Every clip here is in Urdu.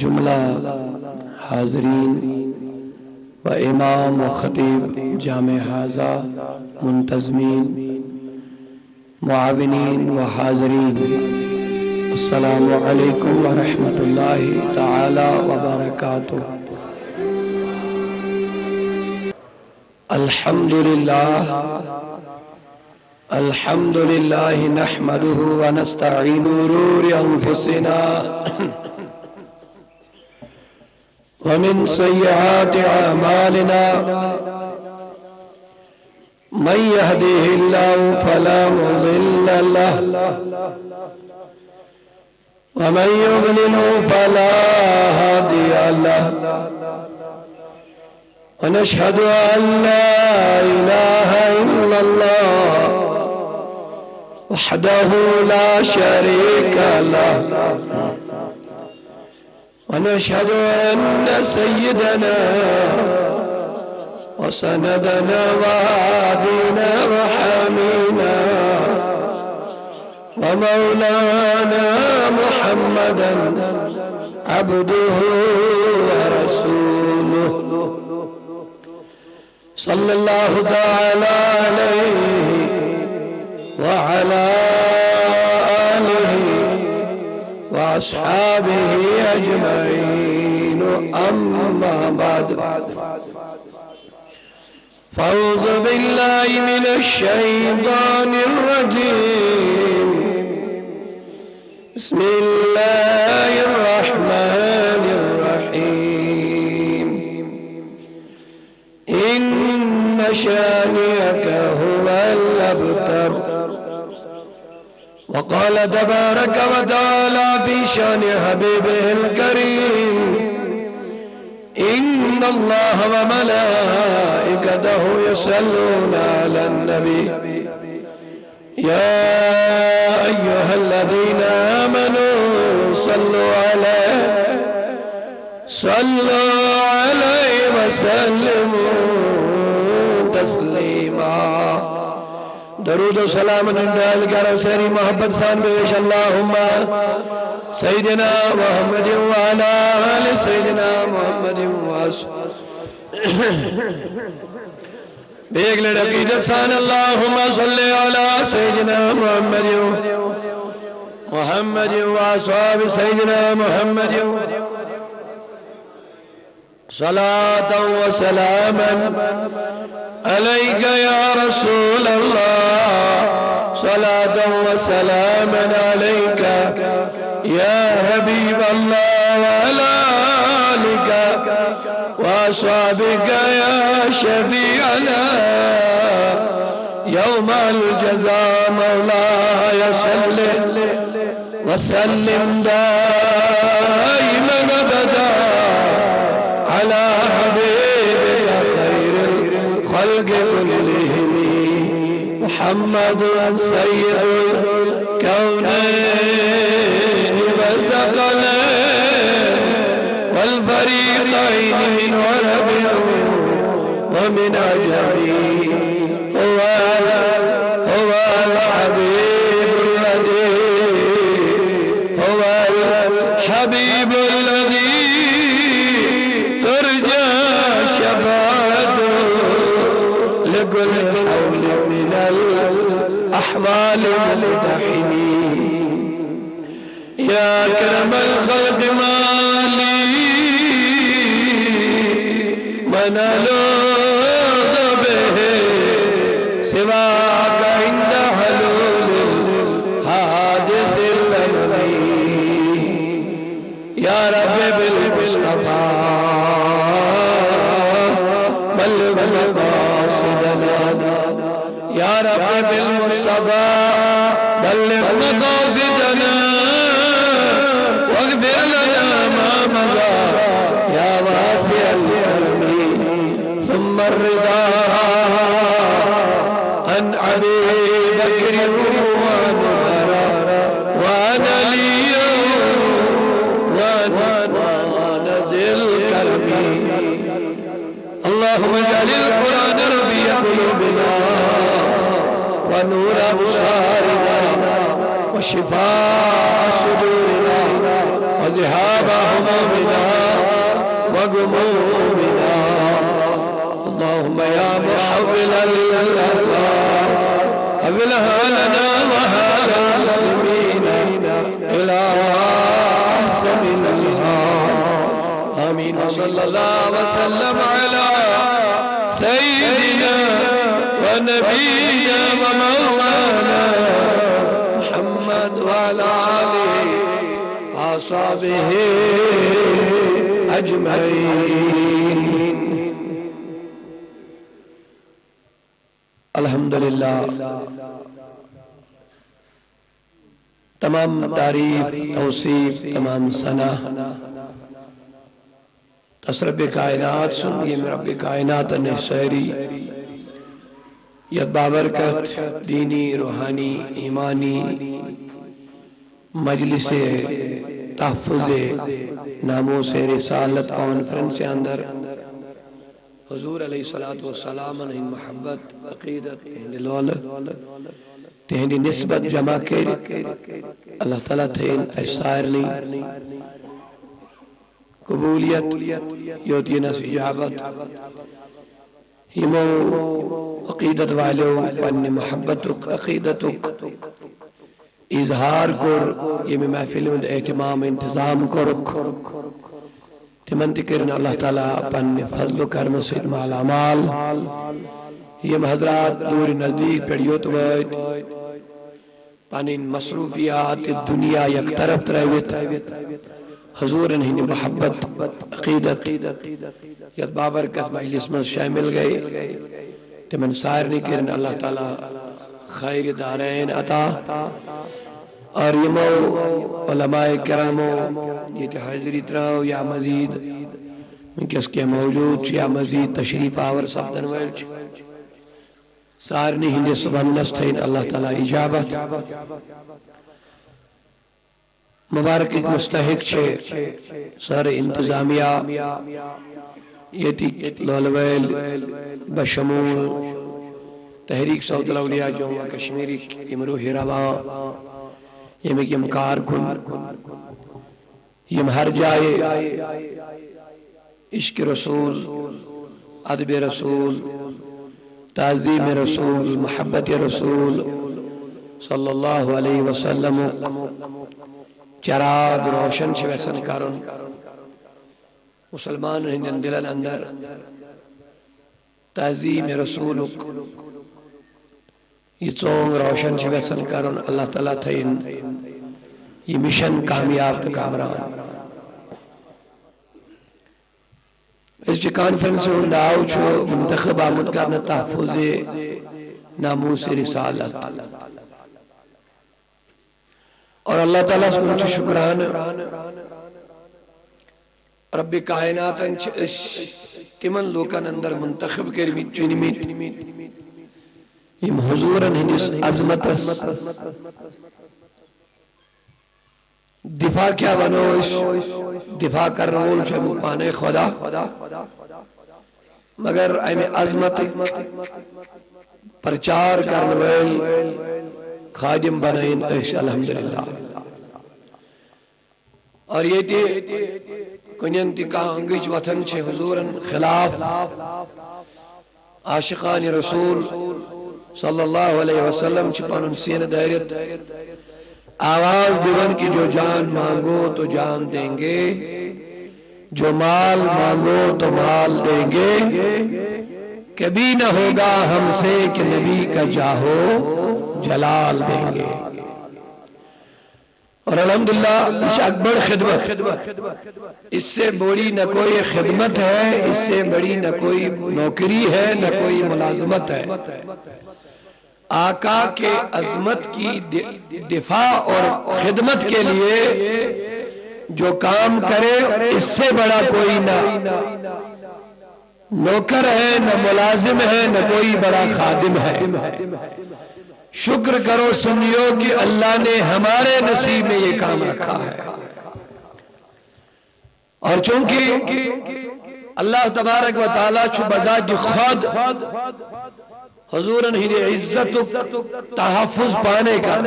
جملہ حاضرین و امام و خطیب جامع حاضہ، منتظمین، معاونین و حاضرین، السلام علیکم ورحمۃ اللہ تعالی وبرکاتہ۔ الحمد للہ نحمده ونستعین شرور انفسنا ومن سیئات اعمالنا من يهده الله فلا مضل له ومن يضلل فلا هادي له ونشهد أن لا إله إلا الله وحده لا شريك له ونشهد أن سيدنا وسندنا وهادينا وحامينا ومولانا محمدا عبده ورسوله صلى الله تعالى عليه وعلى آله وأصحابه أجمعين، أما بعد فأعوذ بالله من الشيطان الرجيم، بسم الله الرحمن الرحيم، إن شانئك هو الأبتر. وقال تبارك وتعالى في شان حبيبه الكريم، إن الله وملائكته يصلون على النبي يا أيها الذين آمنوا صلوا عليه وسلموا تسلیما. درود و سلام ڈال کر سری محبت سان بیش اللہم سیدنا محمد وعلا آل سیدنا محمد بیگ لڑقیدت سان اللہم صلی علی سیدنا محمد وصحاب سیدنا محمد صلاة و سلاما عليك يا رسول الله، صلاة وسلاما عليك يا حبيب الله، وعلى آلك وأصحابك يا شفيعنا يوم الجزاء. مولاي صل وسلم دائما أبدا على حبيبك خير الخلق كلهم، محمد سيد الكونين والثقلين والفريقين من عرب ومن عجم. هو الحبيب الذي ترجى شفاعته لكل حول من الأحوال المدحنين. يا أكرم الخلق مالي من ألوذ به سواك عند حلول الحادث الألمي. يا رب بالمصطفى بلغ مقاصدنا، يا رب بالمصطفى بلغ مقاصدنا واغفر لنا ما مضى يا واسع الكرم. ثم الرضا عن أبي بكر وعمر وعن علي وعن ذي الكرم. اللهم اجعل القرآن ربيع قلوبنا ونور أبصارنا وشفاء صدورنا وذهاب همومنا وغمومنا اللهم يا محول الأحوال حولها لنا وحال المسلمين إلى أحسن الحال آمين وصلى الله وسلم على سيدنا ونبينا ومولانا محمد وعلى آله وصحبه أجمعين الحمدللہ تمام تعریف توصیف تمام ثنا رب کائنات سنگی میں رب کائنات نحسیری ید بابرکت دینی روحانی ایمانی مجلس تحفظ ناموس رسالت کانفرنس اندر حضور علیہ السلام ان محبت عقیدت تہندی لولت تہندی نسبت جمع کر اللہ تعالیٰ تہین ایسائرنی قبولیت یوتینس اجابت ہمو عقیدت والو پنی محبت عقیدت اظہار کر یہ میں محفل میں اہتمام انتظام کرک تمنتی کرن اللہ تعالیٰ پنی فضل و کرم سید معلامال یہ حضرات دور نزدیک پیڑیوت وید پنی مصروفیات دنیا یک طرف ترویت حضور انہی محبت عقیدت ید بابرکت مجلس میں شامل گئے تمن سائر نہیں کرن اللہ تعالیٰ خیر دارین عطا اور یمو علماء کرامو یہ حاضری تراؤ یا مزید من کس کے موجود یا مزید تشریف آور سبدن ویلچ سائر نہیں نسبنس تھین اللہ تعالیٰ اجابت مبارک ایک مستحق چھے سر انتظامیہ یتی لولویل بشمول تحریک صوت الاولیاء جمعہ کشمیری امروح رواں یم یم کار کن یم ہر جائے عشق رسول ادب رسول تعظیم رسول محبت رسول صلی اللہ علیہ وسلم چراغ روشن شویسن کرن مسلمان ہندن دلن اندر تعظیم رسولک یہ چونگ روشن شویسن کرن اللہ تعالیٰ تھین یہ مشن کامیاب کامران اس جی کانفرنس ہنداؤ چھو منتخب آمد کرنا تحفظ ناموس رسالت اور اللہ تعالیٰ اس کو شکران رب کائنات تمن لوکان اندر منتخب کرمی چنیمیت یم حضورن ہندس عظمت دفاع کیا بنوش دفاع کر رول شبو پانے خدا مگر ایم عظمت پرچار کرنویل خادم بنائن ایش الحمدللہ اور یہ تھی کنینتی کا انگیج وطن چھے حضورن خلاف عاشقان رسول صلی اللہ علیہ وسلم چھپانن سین دائرت آواز دیون کی جو جان مانگو تو جان دیں گے جو مال مانگو تو مال دیں گے کبھی نہ ہوگا ہم سے کہ نبی کا جاہو جلال دیں گے اور الحمدللہ اس اکبر خدمت اس سے بڑی نہ کوئی خدمت ہے اس سے بڑی نہ کوئی نوکری ہے نہ کوئی ملازمت ہے آقا کے عظمت کی دفاع اور خدمت کے لیے جو کام کرے اس سے بڑا کوئی نہ نوکر ہے نہ ملازم ہے نہ کوئی بڑا خادم ہے شکر کرو سنیو کہ اللہ نے ہمارے نصیب میں یہ کام رکھا ہے اور چونکہ اللہ تبارک و تعالیٰ چھو بذات خود حضورن ہی نے عزت و تحفظ پانے کا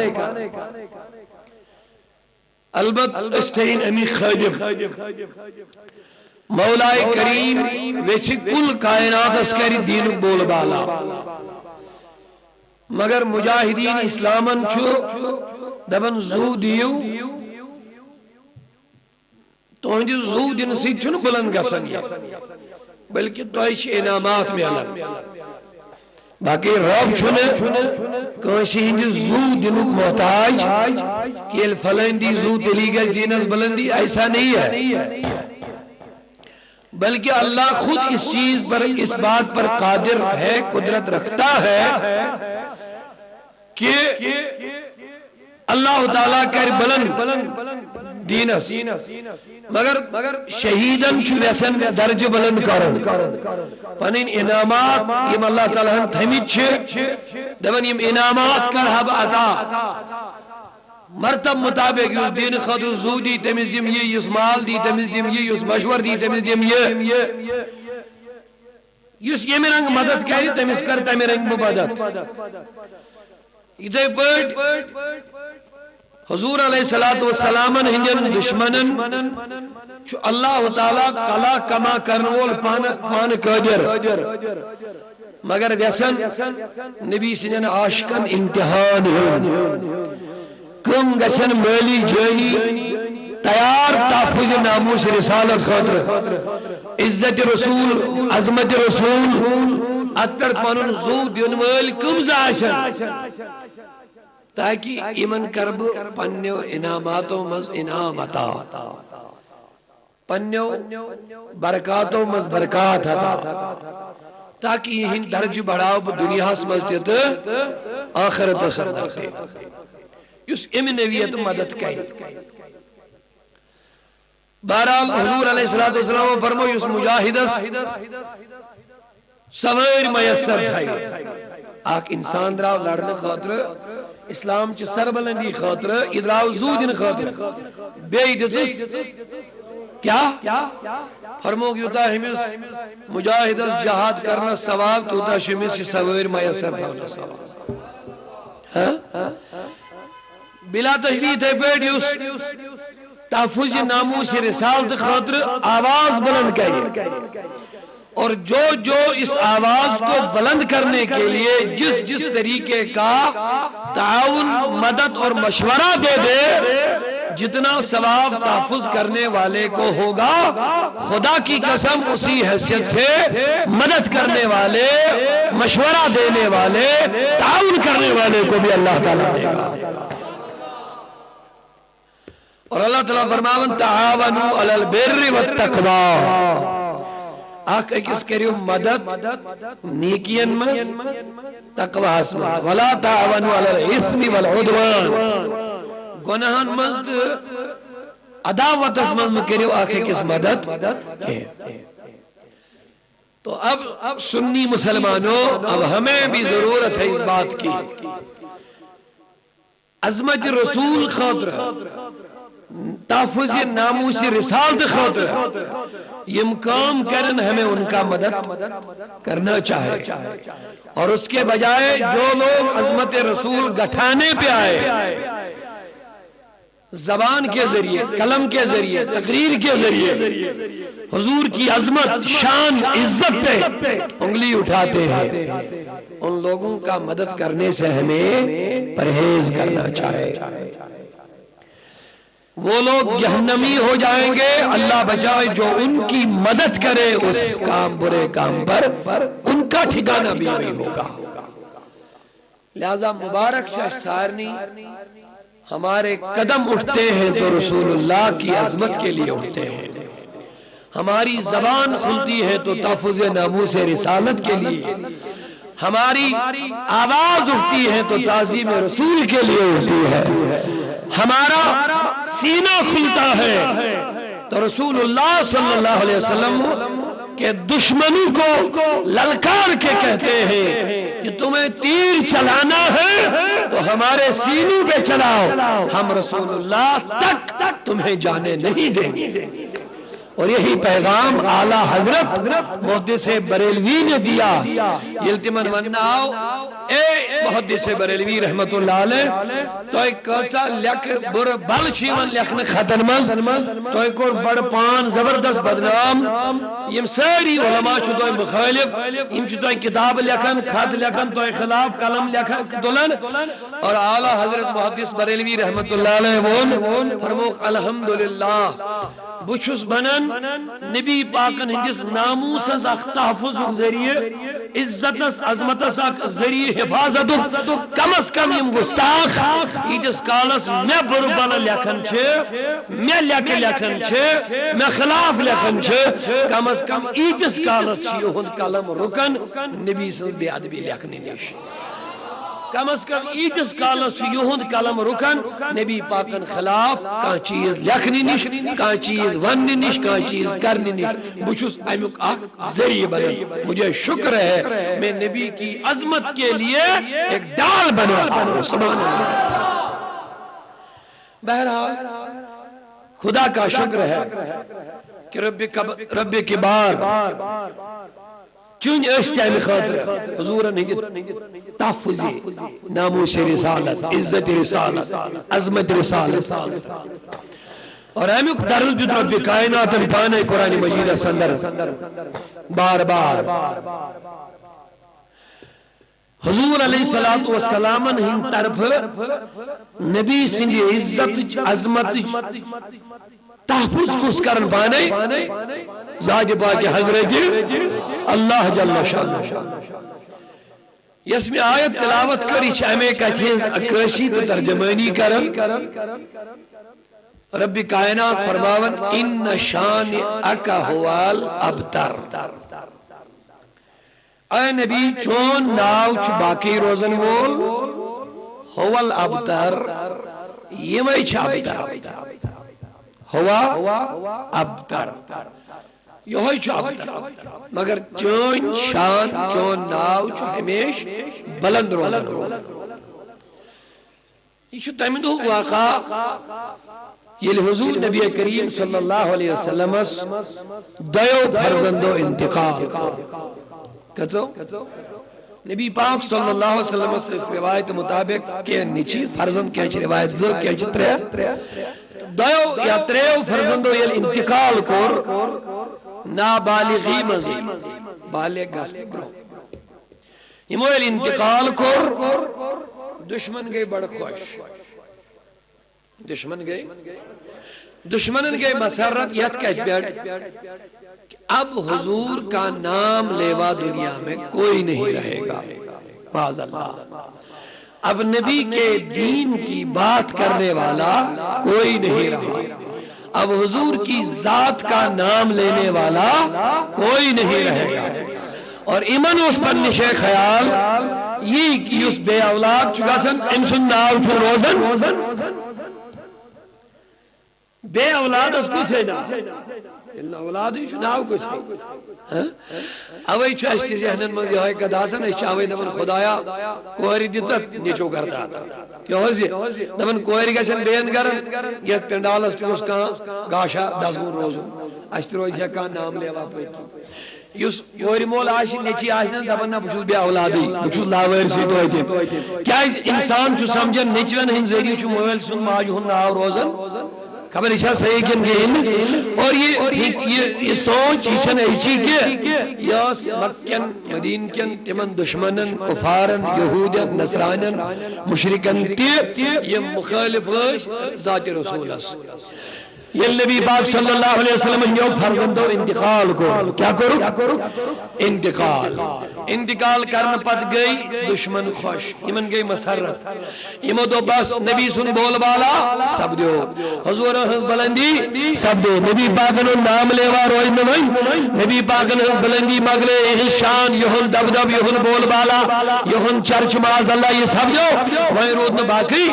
البت استین امی خادم مولائے کریم ویچھ کل کائنات اسکری دین بول بالا مگر مجاہدین اسلامن چھو دبن زو دیو تو ہندی زو دن سی چھن بلند گسن بلکہ تو ایچ انعامات میں علم باقی رب چھنے کانسی ہندی زو دنک محتاج کہ الفلندی زو تلی گل دینس بلندی ایسا نہیں ہے بلکہ اللہ خود اس چیز پر اس بات پر قادر ہے قدرت رکھتا ہے کہ اللہ تعالیٰ کر بلند دینس مگر شہیدن چھو ویسن درج بلند کرن پنین انعامات یم اللہ تعالیٰ ہم تھمیت چھے دبن یم انعامات کر حب عطا مرتب مطابق یس دین خاطر زو دی تمیز دیم یہ یس مال دی تمیز دیم یہ یس مشور دی تمیز دیم یہ یس یہ میں رنگ مدد کری تمیز کر تمی رنگ مدد ادھے پڑھ حضور علیہ السلام ہندین دشمنن چھو اللہ تعالیٰ قلا کما کرنول پان قادر مگر ویسن نبی سنجن عاشقن امتحان کم گسن مولی جانی تیار تحفظ ناموس رسالت خاطر عزت رسول عظمت رسول اتر پانون زو دین مولی کم زاشن تاکہ ایمن کرب پنیو انعاماتوں مز انعام عطا پنیو برکاتوں مز برکات عطا تاکہ یہ درج بڑھاو دنیا سمجھتے آخرت سردرتے اس ام نویت مدد کئی بہرحال حضور علیہ السلام فرمو اس مجاہدس سویر میسر تھائی آک انسان راو لڑنے خاطر اسلام چی سربلندی خاطر ادراو زودن خاطر بیدتس کیا فرمو گیوتا ہمیس مجاہدس جہاد کرنا سواب توتا شمیس چی سویر میسر تھا سواب بلا تجوید ہے بیڈیوس تحفظ ناموس رسالت خاطر آواز بلند کریے اور جو اس آواز کو بلند کرنے کے لیے جس طریقے کا تعاون مدد اور مشورہ دے دے جتنا ثواب تحفظ کرنے والے کو ہوگا خدا کی قسم اسی حیثیت سے مدد کرنے والے مشورہ دینے والے تعاون کرنے والے کو بھی اللہ تعالیٰ دے گا اور اللہ تعالیٰ فرماون تعاونوا علی البر والتقوی آکھ کس کریو مدد نیکین میں تقوی اسمہ ولا تعاونوا علی الاثم والعدوان گناہن مزد عداوت اسمہ کریو آکھ کس مدد تو اب سنی مسلمانوں اب ہمیں بھی ضرورت ہے اس بات کی عظمت رسول خاطر تحفظ ناموس رسالت خاطر یم کام کرن ہمیں ان کا مدد کرنا چاہے اور اس کے بجائے جو لوگ عظمت رسول گٹھانے پہ آئے زبان کے ذریعے قلم کے ذریعے تقریر کے ذریعے حضور کی عظمت شان عزت پہ انگلی اٹھاتے ہیں ان لوگوں کا مدد کرنے سے ہمیں پرہیز کرنا چاہے وہ لوگ جہنمی ہو جائیں گے اللہ بچائے جو ان کی مدد کرے اس کام برے کام پر ان کا ٹھکانہ بھی وہی ہوگا لہذا مبارک شاہ سارنی ہمارے قدم اٹھتے ہیں تو رسول اللہ کی عظمت کے لیے اٹھتے ہیں ہماری زبان کھلتی ہے تو تحفظ ناموس رسالت کے لیے ہماری آواز اٹھتی ہے تو تعظیم رسول کے لیے اٹھتی ہے ہمارا سینہ کھلتا ہے تو رسول اللہ صلی اللہ علیہ وسلم کے دشمنوں کو للکار کے کہتے ہیں کہ تمہیں تیر چلانا ہے تو ہمارے سینوں پہ چلاؤ ہم رسول اللہ تک تمہیں جانے نہیں دیں گے اور یہی پیغام اعلیٰ حضرت محدث بریلوی نے دیا. یلتمن وناو اے محدث بریلوی رحمت اللہ علیہ تو کچا لکھ بر بل چیون لکھن خطن مز تو کور بڑ پان زبردست بدنام یم ساری علماء چھو تو مخالف یم چھو تو کتاب لکھن خط لکھن تو خلاف قلم لکھن دلن اور اعلیٰ حضرت محدث بریلوی رحمت اللہ علیہ وون فرموک الحمدللہ بچھس بنن نبی پاکن ہندس ناموس اخ تحفظ ذریعے عزت عظمت اخ ذریعے حفاظت کم از کم یم گستاخ ایتس کالس میں بربل لکھن چھ میں لکھن چھ میں خلاف لکھن چھ کم از کم ایتس کالس چھ یہن قلم رکن نبی سنز بے ادبی لکھنے نش کم از کم ایتس کالس یہند قلم رکن نبی پاکن خلاف کان چیز لکھنی نش کان چیز وننی نش کان چیز کرنی نش بچھس امیک اخ ذریعہ بنن مجھے شکر ہے میں نبی کی عظمت کے لیے ایک ڈال بنا. سبحان اللہ. بہرحال خدا کا شکر ہے کہ رب کبار چون اشتیام خاطر حضورن ہنگت تحفظی ناموس رسالت عزت رسالت عظمت رسالت اور امیک درل بیت رب کائنات پانے قرآن مجید سندر بار بار حضور علیہ السلام ہن طرف نبی سنگی عزت عظمت تحفظ کس کرن پانے ذات پاک حضرت اللہ جل شانہ یس میں آیت تلاوت کری ہمیں کتھین اکشی تو ترجمانی کرن رب کائنات فرماون ان شان اکا ہوال ابتر. اے نبی چون ناو چھ باقی روزن وول ہوال ابتر یہ میں چھ ابتر ہوا ابتر یہ چھ ابتر مگر چون شان چون ناو چھ ہمیش بلند روزن. یہ چھ تمہیں دو واقع یہ حضور نبی کریم صلی اللہ علیہ وسلم دیو فرزندو انتقال کچو نبی پاک صلی اللہ علیہ وسلم سے اس روایت مطابق کہ نیچی فرزند کیا چھ روایت زو کیا چھ ترے دیو یا تریو فرزندو یہ انتقال کور نابالغی مزی بالغ گاس برو یہ مویل انتقال کور دشمن گئی بڑھ خوش دشمنن گئی مسرت یت کہت بیٹ اب حضور کا نام لیوا دنیا میں کوئی نہیں رہے گا. باز اللہ اب نبی کے دین کی بات کرنے والا کوئی نہیں رہا. اب حضور کی ذات کا نام لینے والا کوئی نہیں رہے گا. اور ایمن اس پر نشے خیال یہ کہ اس بے اولاد چکا سن امسن ناو چھو روزن بے اولاد اس کو سے نا اللہ اولادی چھو ناو کو سے اوئی چھو اشتی ذہنن من یہ قداسن اچھا اوئی نمن خدایا کوہری دیتت نیچو کرتا تھا کیا ہو سی نمن کوہری گشن بین کرن یہ پنڈال اس کو اس کا گاشا دازون روزو اشتی روز یہ کان نام لیوا پیتی یس کوہری مول آشی نیچی آشنن دبنا بچوز بے اولادی بچوز لاویر سی دوئیتی کیا انسان چھو سمجھن نیچون ہن زیری چھو مویل سن ماجو ہن ناو روزن خبر اشار صحیح کن گئن اور یہ سوچ ایچن ایچی کے یاس مکین مدین کن تمن دشمنن کفارن یہودن نصرانن مشرکن تی یہ مخالف ذات رسول اس یہ نبی پاک صلی اللہ علیہ وسلم یو فرزندو انتقال کو کیا کرو انتقال کرن پت گئی دشمن خوش ایمن گئی مسرت ایمو دو بس نبی سن بول بالا سب دیو حضور حض بلندی سب دیو نبی پاکن نام لیوا روئی نمائی نبی پاکن حض بلندی مگلے یہ شان یہن دب دب یہن بول بالا یہن چرچ معاذ اللہ یہ سب دیو وہیں رود باقی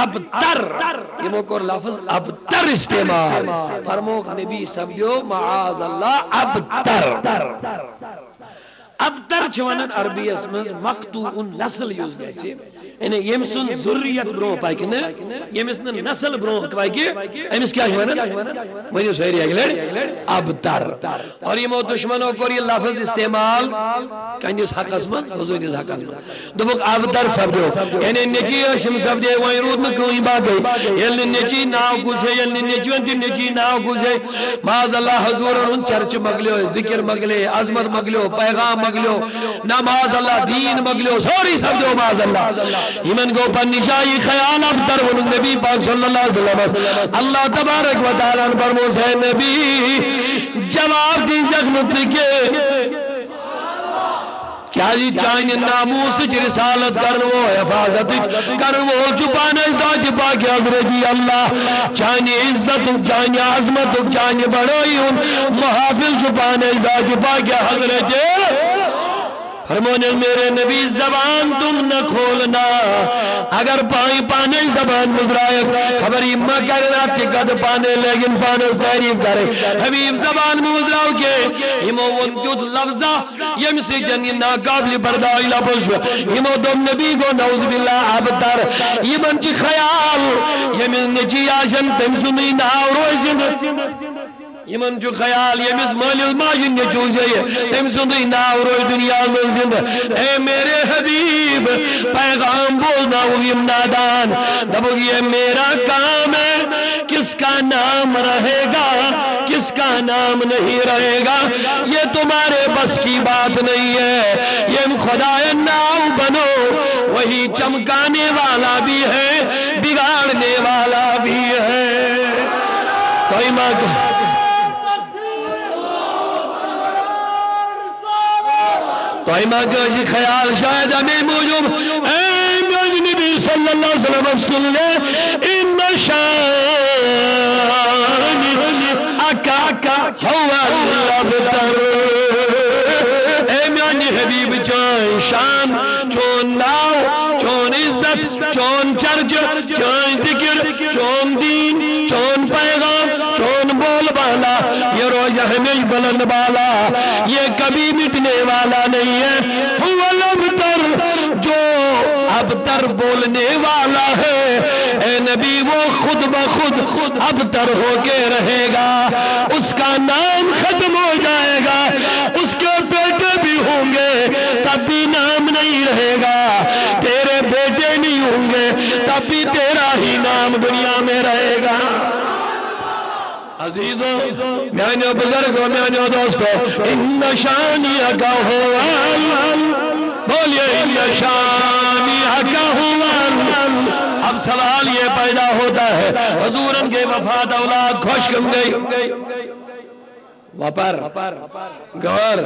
اب تر ایمو کو لفظ اب تر استعمال فرموک نبی سبیو معاذ اللہ اب تر چھوانن عربی اسمز مقتوع نسل یوز گئے چھے یعنی یم سن ضروریت برو پاکہ نا یمس نسل برو پاکہ امس کیا ونیو سہری اگلے ابتر اور یمو دشمنوں کو یہ لفظ استعمال کنس حقس من حضور حقس من دبک ابتر سپدو یعنی نچی شم سپدے وہیں رود میں کوئی بات گئی یل نچی ناو گزے یل نچیون تی نچی ناو گزے معاذ اللہ حضور ان چرچ مگلیو ذکر مگلے عظمت مگلیو پیغام مگلیو نماز اللہ دین مگلیو سوری سپدو معاذ اللہ ایمن کو پر نشائی خیال ابتر ونو نبی پاک صلی اللہ علیہ وسلم اللہ تبارک و تعالیٰ پر موسیٰ نبی جواب دی زخمت کے کیا جی چاہیے ناموس کی رسالت کرنو حفاظت کرنو چھپانے ذات پاک حضرت اللہ چاہیے عزت چاہیے عظمت چاہیے بڑوئی محافظ چھپانے ذات پاک حضرت فرمونے میرے نبی زبان تم نہ کھولنا اگر پائی پانے زبان مزرائے خبری ماں کرنا کہ قد پانے لیکن پانے اس تعریف کرے حبیب زبان میں مزراؤ کے ہمو ونجود لفظہ یم سے جنگی ناقابل بردائی لپشو ہمو دوم نبی کو نعوذ باللہ ابتر یمن چی خیال یمن نچی آشن تم سنی ناو روشن یمن جو خیال یمس مال الماجن نے چوزے تم سندی ناو روی دنیا میں زندہ اے میرے حبیب پیغام بولنا ہوئی نادان دبو یہ میرا کام ہے کس کا نام رہے گا کس کا نام نہیں رہے گا یہ تمہارے بس کی بات نہیں ہے یہ خدا ناو بنو وہی چمکانے والا بھی ہے بگاڑنے والا بھی ہے کوئی ماں کوئی ماں جی خیال شاید ہمیں موجود اے نبی صلی اللہ علیہ وسلم سن لے ان شان اکا ہوا الابتر اے میانی حبیب چون شان چون ناو چون عزت چون چرج چون ذکر چون دین چون پیغام چون بول بالا یہ روز ہمیش بلند بالا یہ کبھی مٹنے والا نہیں ہے ہوا الابتر جو ابتر بولنے والا ہے اے نبی وہ خود بخود ابتر ہو کے رہے گا اس کا نام ختم ہو جائے گا اس کے بیٹے بھی ہوں گے تب بھی نام نہیں رہے گا تیرے بیٹے نہیں ہوں گے تب بھی تیرا ہی نام دنیا میں رہے گا عزیزو میانے بزرگو میانے دوستو ان شانیہ کا ہوال بولیے ان شانیہ کا ہوال اب سوال یہ پیدا ہوتا ہے حضور ان کے وفات اولاد خوش کم گئی وپر گور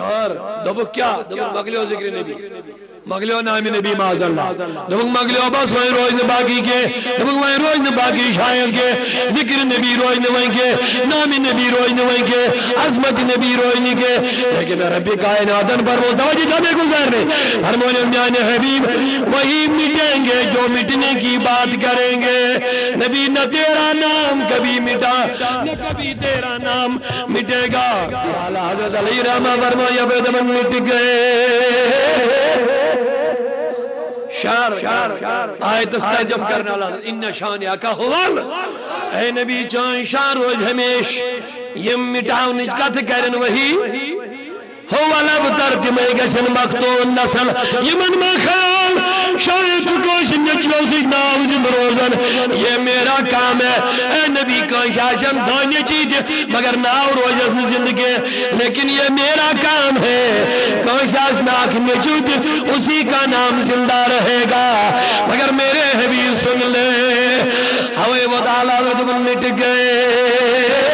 دبک کیا دبک مغلیو ذکر نبی مغلیو نامی نبی معاذ اللہ دبک مغلیو بس وہیں روز نباقی کے دبک وہیں روز نباقی شاعر کے ذکر نبی روز نوائیں کے نامی نبی روز نوائیں کے عظمت نبی روز نہیں کے لیکن ربی کائناتن پر وہ توجہ جانے گزارنے فرمونے میانے حبیب وہی مٹیں گے جو مٹنے کی بات کریں گے نبی نہ تیرا نام کبھی مٹا نہ کبھی تیرا نام مٹے گا اعلیٰ حضرت علی رحمہ فرمایا بیدمن مٹ گئے شار آیت استعجب کرنا اللہ ان شانیہ کا ہوال اے نبی چاہیں شار روج ہمیش یہ مٹاؤ نجکت کرن وہی ہوال ابتر تمہیں گسن مختون نسل یہ من میں خیال شاید کوش نچلو سی نام زند روزن یہ میرا کام ہے اے نبی کا شاشن دھانے چیز مگر ناو روزن زندگی لیکن یہ میرا کام ہے کوشاش ناک نچود اسی کا نام زندہ رہے گا مگر میرے حبیب سن لے ہوئے وہ تعالیٰ تم مٹ گئے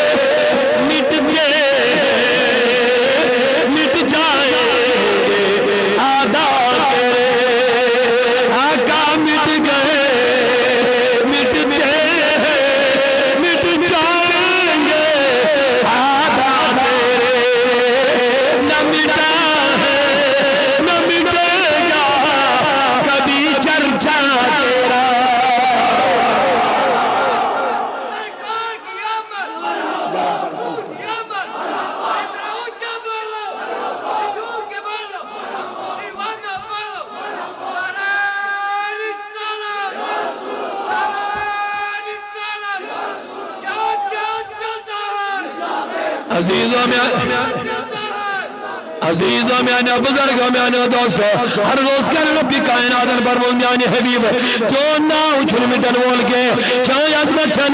عزیزوں میانے بزرگوں میانے دوستوں ہر روز کر ربی کائناتن پر میانے حبیب جو ناو چھن مٹن وول کے چاہے عظمت چھن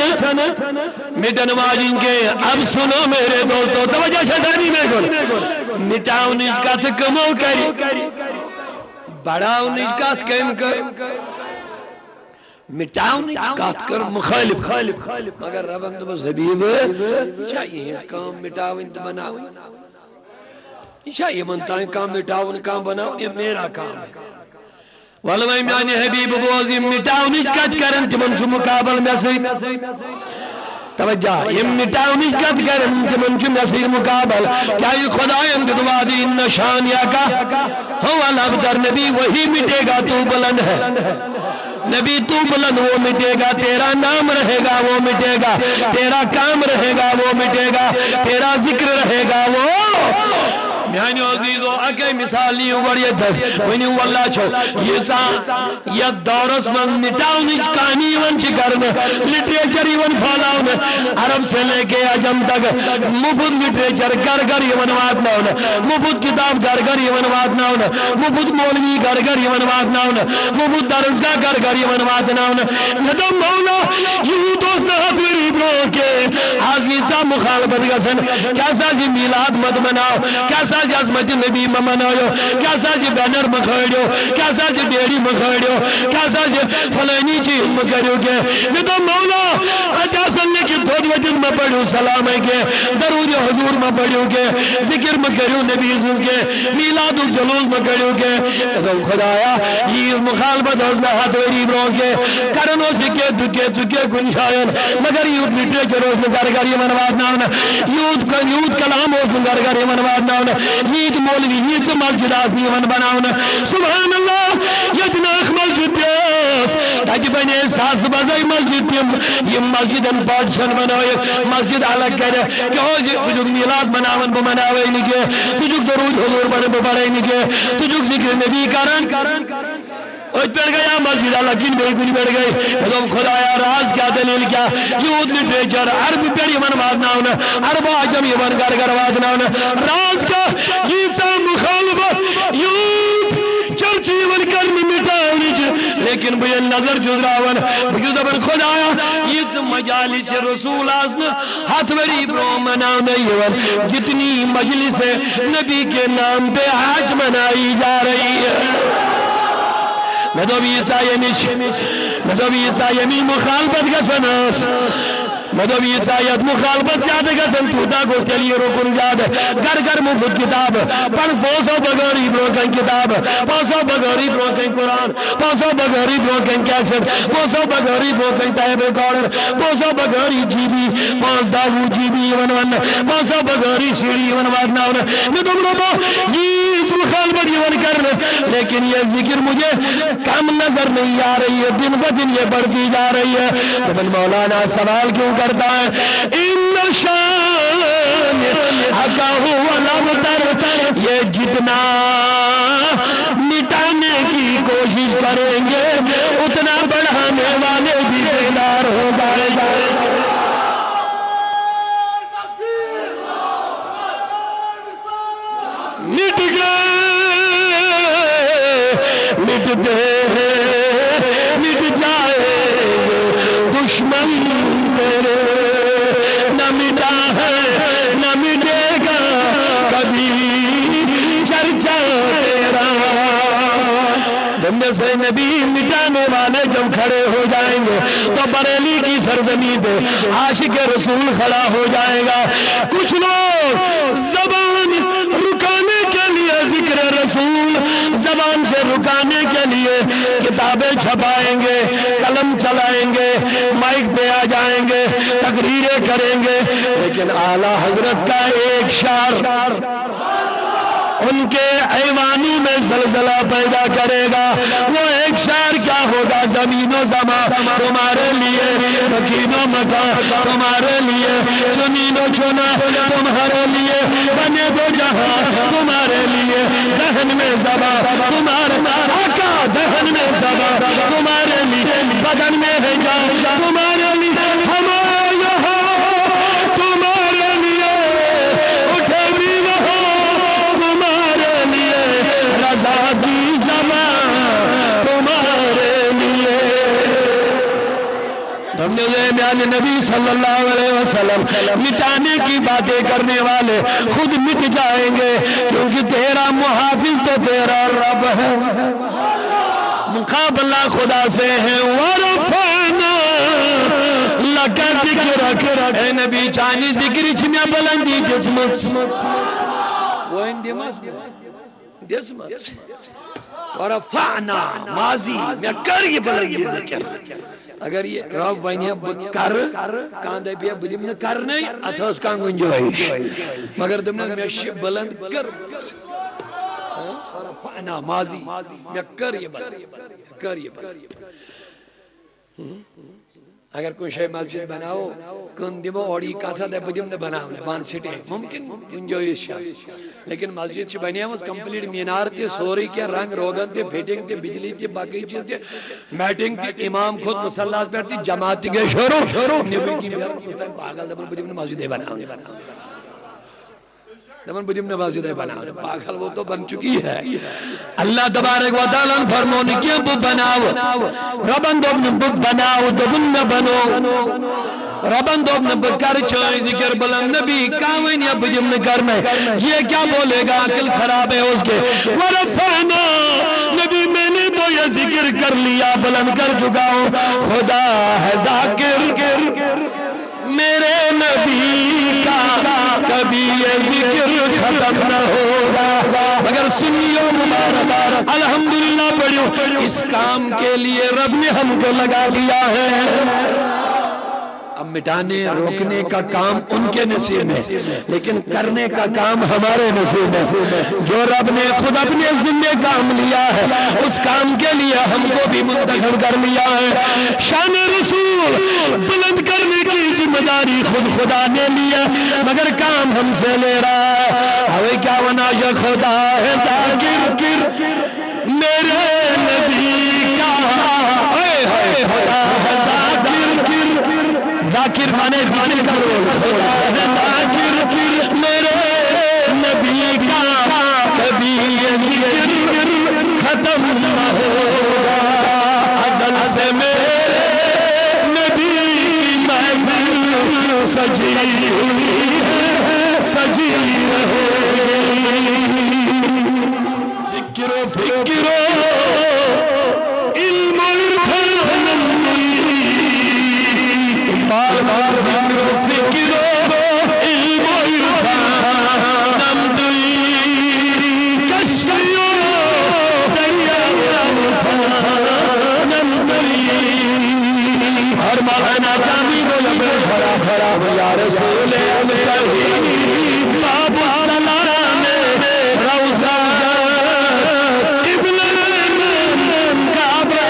مٹن واجن کے اب سنو میرے دوستوں توجہ شہزادی میں گل مٹاؤ نجکت کمو کری بڑاؤ نجکت کم کر مٹاؤ نجکت کر مخالف مگر ربن تو بس حبیب چاہیے اس کام مٹاؤ انت بناؤ یہ منتائیں کام مٹاؤن کام بناؤ یہ میرا کام ہے والوائے میانی حبیب بوزی مٹاؤن اجکت کرن تمن چو مقابل میں سے توجہ یہ مٹاؤن اجکت کرن تمن چو نصیر مقابل کیا یہ خدایان دعا دی ان شانیہ کا ہوا الابتر نبی وہی مٹے گا تو بلند ہے نبی تو بلند وہ مٹے گا تیرا نام رہے گا وہ مٹے گا تیرا کام رہے گا وہ مٹے گا تیرا ذکر رہے گا وہ میانی عزیزو اکی مثالی اوڑی دس ونی واللہ چھو یہ دورس من مٹاؤن اچ کہانی ون چی کرنے لٹریچر ون پھالاؤن عرب سے لے کے عجم تک مفت لٹریچر گر ون واتناؤن مفت کتاب گر ون واتناؤن مفت مولوی گر ون واتناؤن مفت درسگاہ گر ون واتناؤن ندو مولا یہو دوست نہت وری برو کے حاضی سا مخالبت گسن کیسا جی میلاد مد مناؤ کیسا جی عظمت نبی مناؤ کیسا جی بینر مکھڑیو کیسا جی ڈیری مکھڑیو کیسا جی فلانی چیز مکھڑیو کے ندو مولا اجا سننے کی دھود وجن میں پڑھو سلام ہے کے درود حضور میں پڑھو کے ذکر مکھڑیو نبی حضور کے میلاد الجلوس مکھڑیو کے ندو خدایا یہ مخالبت حضنا ہاتھ وری برو کے کرنو سکے دکے چکے کنشائن مگر یوت لٹریچر اس میں گرگری منواد ناؤن یوت کلام اس میں گرگری منواد ناؤن یوت مولوی یوت مسجد آسنی من بناؤن سبحان اللہ یتناخ مسجد دیس تاکہ بنے ساس بزائی مسجد تیم یہ مسجد ان پاٹشن بناوئے مسجد الگ کرے کہ ہو سجوک میلاد بناون بو مناوئے نکے سجوک درود حضور بنے بو بڑے نکے سجوک ذکر نبی کرن اوچ پڑ گیا مسجد اللہ کن بے کنی پڑ گئی ادھم خدایا راز کیا دلیل کیا یہود لٹریچر عرب پیڑ یمن وادنا ہونا عرب آجم یمن گر وادنا ہونا راز کا یہ سا مخالبت یہود چرچی ون کرنی مٹاونی لیکن بھئی نظر جدراون بھئی دبر خدایا یہ سا مجالس رسول آسنا ہاتھ وری برو مناونا یون جتنی مجلس نبی کے نام پہ حج منائی جا رہی ہے مدوبی چایمیش مدوبی چایمی مخالبت گسنس مدوبی چایت مخالبت زیادہ گسن توتا گوشتے لیے رکن زیادہ گر مفت کتاب پر پوسو بگاری بروکن کتاب پوسو بگاری بروکن قرآن پوسو بگاری بروکن کیسٹ پوسو بگاری بروکن ٹائب ریکارڈر پوسو بگاری جی بی پانچ داغو جی بی ون پوسو بگاری سیڑی ون وادنا مدوب ربا یہ اس مخالبت یہ کرنا لیکن یہ ذکر مجھے کم نظر نہیں آ رہی ہے دن با دن یہ بڑھتی جا رہی ہے لیکن مولانا سوال کیوں کرتا ہے ان شان حقا ہوا لابتر یہ جتنا مٹانے کی کوشش کریں گے اتنا بڑھانے والے بھی بیدار ہو جائے گا مٹ گئے مٹتے ہیں مٹ جائے دشمن میرے نہ مٹا ہے نہ مٹے گا کبھی چرچا تیرا جب سے نبی مٹانے والے جب کھڑے ہو جائیں گے تو بریلی کی سرزمین پہ عاشق رسول کھڑا ہو جائے گا کچھ لوگ زبان رکانے کے لیے ذکر رسول زبان سے رکانے کے لیے کتابیں چھپائیں گے قلم چلائیں گے مائک پہ آ جائیں گے تقریریں کریں گے لیکن اعلیٰ حضرت کا ایک شعر ان کے ایوانی میں زلزلہ پیدا کرے گا وہ ایک شعر کیا ہوگا زمین و زمان تمہارے لیے مکین و مکان تمہارے لیے چنین و چنا تمہارے لیے بنے دو جہاں تمہارے لیے دہن میں زبان تمہارے آقا دہن میں زبان تمہارے لیے بدن میں ہے جان تمہارے لیے ہمارے یہاں تمہارے لیے میان نبی صلی اللہ علیہ وسلم مٹانے کی باتیں کرنے والے خود مٹ جائیں گے، کیونکہ تیرا محافظ تو تیرا رب ہے، مقابلہ خدا سے ہے۔ وَرَفَعْنَا لَكَ ذِكْرَكَ، اے نبی چانی ذکری چھمیا بلندی جسمت وہ اندمس جسمت ورفعنا ماضی میں کر یہ بلندی ذکر، اگر یہ رب ونیا کر کاندے پیا بدیم نہ کرنے اتھس کان گنجائش، مگر دمنا میں بلند کر ورفعنا ماضی میں کر یہ بلند کر یہ بلند۔ اگر کوئی شے مسجد بناؤ کن دیمو اوڑی کاسا دے بدیم نہ بناؤ بان سٹے ممکن گنجائش ہے، لیکن مسجد چھ بنیا مس کمپلیٹ مینار تے سوری کے رنگ روگن تے فٹنگ تے بجلی تے باقی چیز تے میٹنگ تے امام خود مصلی پر تے جماعت کے شروع نبی کی میرا پاگل دبن بدیم نہ مسجد بناؤ دبن بدیم نہ مسجد بناؤ، پاگل وہ تو بن چکی ہے۔ اللہ تبارک و تعالیٰ فرمانے کیا بو بناؤ ربن دوبن بو بناؤ دوبن نہ بنو ربن دوبن بکر چاہیں ذکر بلند نبی کامین یا بدیم نہ کرنے، یہ کیا بولے گا عقل خراب ہے اس کے۔ ورفعنا نبی میں نے تو یہ ذکر کر لیا بلند کر چکا ہوں، خدا ہے ذاکر میرے نبی کا کبھی یہ ذکر ختم نہ ہوگا، مگر سنیو مبارک الحمدللہ پڑھو اس کام کے لیے رب نے ہم کو لگا دیا ہے۔ اب مٹانے روکنے کا کام ان کے نصیب میں، لیکن کرنے کا کام ہمارے نصیب میں۔ جو رب نے خود اپنے ذمہ کام لیا ہے اس کام کے لیے ہم کو بھی منتخب کر لیا ہے۔ شان رسول بلند کرنے کی ذمہ داری خود خدا نے لیا، مگر کام ہم سے لے رہا ہے۔ ہمیں کیا بنا یہ خدا ہے ذاکر میرے نبی کا، خدا ہے ذاکر مانے ذکر کرو، خدا ہے ذاکر میرے نبی کا کبھی یہ ذکر ختم نہ ہوگا، ازل سے میرے نبی کی محفل سجی ہوئی ہے سجی رہے گی، ذکر و فکر و علم بار بار ذکر و فکر و علم و عرفان نمدی کشی و دریا عرفان نمدی ہر مہینہ جامی کو لبے بھرا بھرا یا رسول الہی باب السلام روزہ ابن کعبہ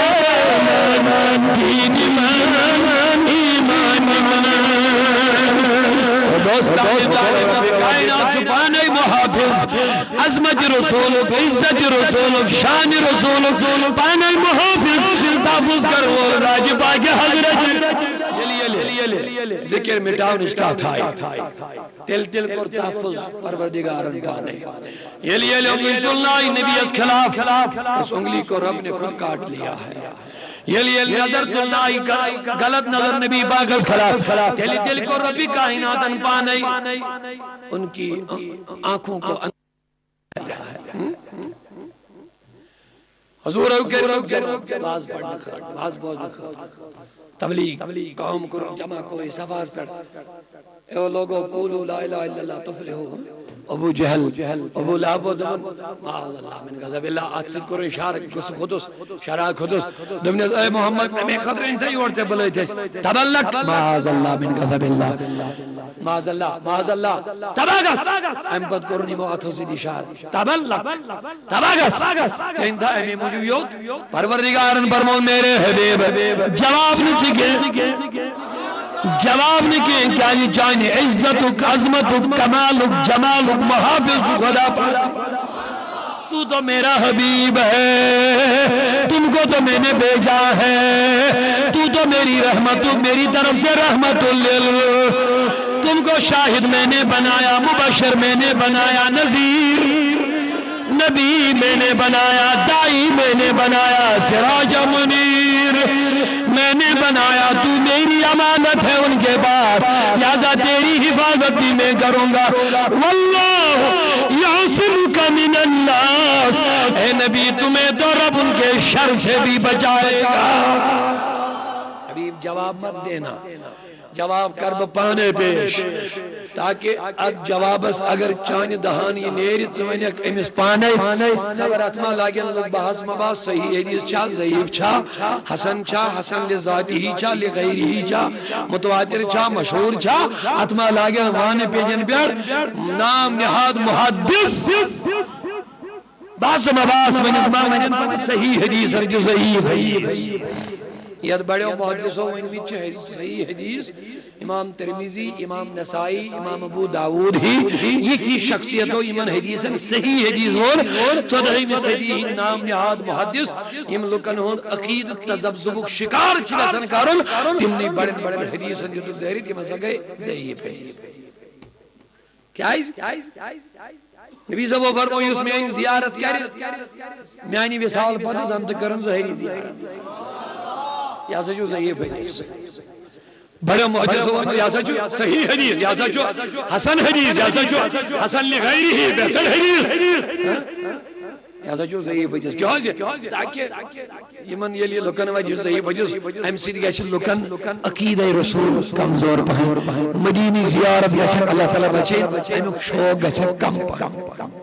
دین چھپانے محافظ عظمت رسولک عزت رسولک شان رسولک پانے محافظ تحفظ کر وہ راج باقی حضرت ذکر مٹاؤ نشکا تھائی تل تل کر تحفظ پروردگارن پانے یہ لیے انگلی اللہ نبی اس خلاف اس انگلی کو رب نے خود کاٹ لیا ہے، یہ لیے نظر تو اللہ غلط نظر نبی باغ خلاف دل دل کو ربی کائنات ان پانے ان کی آنکھوں کو حضور باز پڑھنا باز بہت تبلیغ قوم کو جمع کوئی صفاز پڑھ اے لوگوں قولوا لا الہ الا اللہ تفلحوا، ابو جہل ابو لہب و دمن معاذ اللہ من غضب اللہ آتسید کو اشارک کس خودس شرع خودس دمنے اے محمد میں خطر انتہی اور سے بلے تھے تبلک معاذ اللہ من غضب اللہ معاذ اللہ تباگس امپت کرنی مواتو سیدی شار تبلک تباگس چاہندہ امی موجود پروردگارن فرمون میرے حبیب جواب نہیں چکے جواب نہیں کہ کیا یہ چاہیے عزتک عظمتک کمالک جمالک محافظ خدا پر تو تو میرا حبیب ہے، تم کو تو میں نے بھیجا ہے، تو تو میری رحمت میری طرف سے رحمت تم کو شاہد میں نے بنایا، مبشر میں نے بنایا، نذیر نبی میں نے بنایا، دائی میں نے بنایا، سراج منیر میں میں نے بنایا تو میری امانت ہے ان کے پاس لہذا تیری حفاظت بھی میں کروں گا واللہ یعصمک من الناس اے نبی تمہیں تو رب ان کے شر سے بھی بچائے گا حبیب جواب مت دینا جواب کر بہ پانے پیش تاکہ اد جوابس اگر چانہ دہان یہ نیری ونک امس پانے خبر اتما لاگن لوگ بحث مباس صحیح حدیث چھا ضعیف چھا حسن لذاتی ہی چھا لغیری ہی چھا متواتر چھا مشہور چھا اتما لاگن وانے پیجن بیار نام نہاد محدث بحث مباس ونک صحیح حدیث ہے جو ضعیف حدیث یہ بڑے محدثوں میں صحیح حدیث امام ترمذی امام نسائی امام ابو داود ہی یہ کی شخصیت و ایمان حدیث صحیح حدیث اور 14ویں صدی نام نہاد محدث یم لوکن ہون عقید تذبذب شکار چھ گژھن کرن تمنی بڑن بڑن حدیث جو دہری تم ہسا گئے ضعیف حدیث کیا نبی صاحب فرمو یس میانی زیارت کر میانی وصال پتہ زن تہ کرن ظاہری زیارت یہ سا جو ضعیف حدیث بڑے محدث ہو یہ سا جو صحیح حدیث یہ سا جو حسن حدیث یہ سا جو حسن لغیرہ بہتر حدیث یہ سا جو ضعیف حدیث کیوں ہے تاکہ یمن یہ لوکن وجہ ضعیف حدیث ام سید گژھِ لوکن عقیدہ رسول کمزور پہن مدینی زیارت گژھِ اللہ تعالی بچے امیک شوق گژھِ کم پہن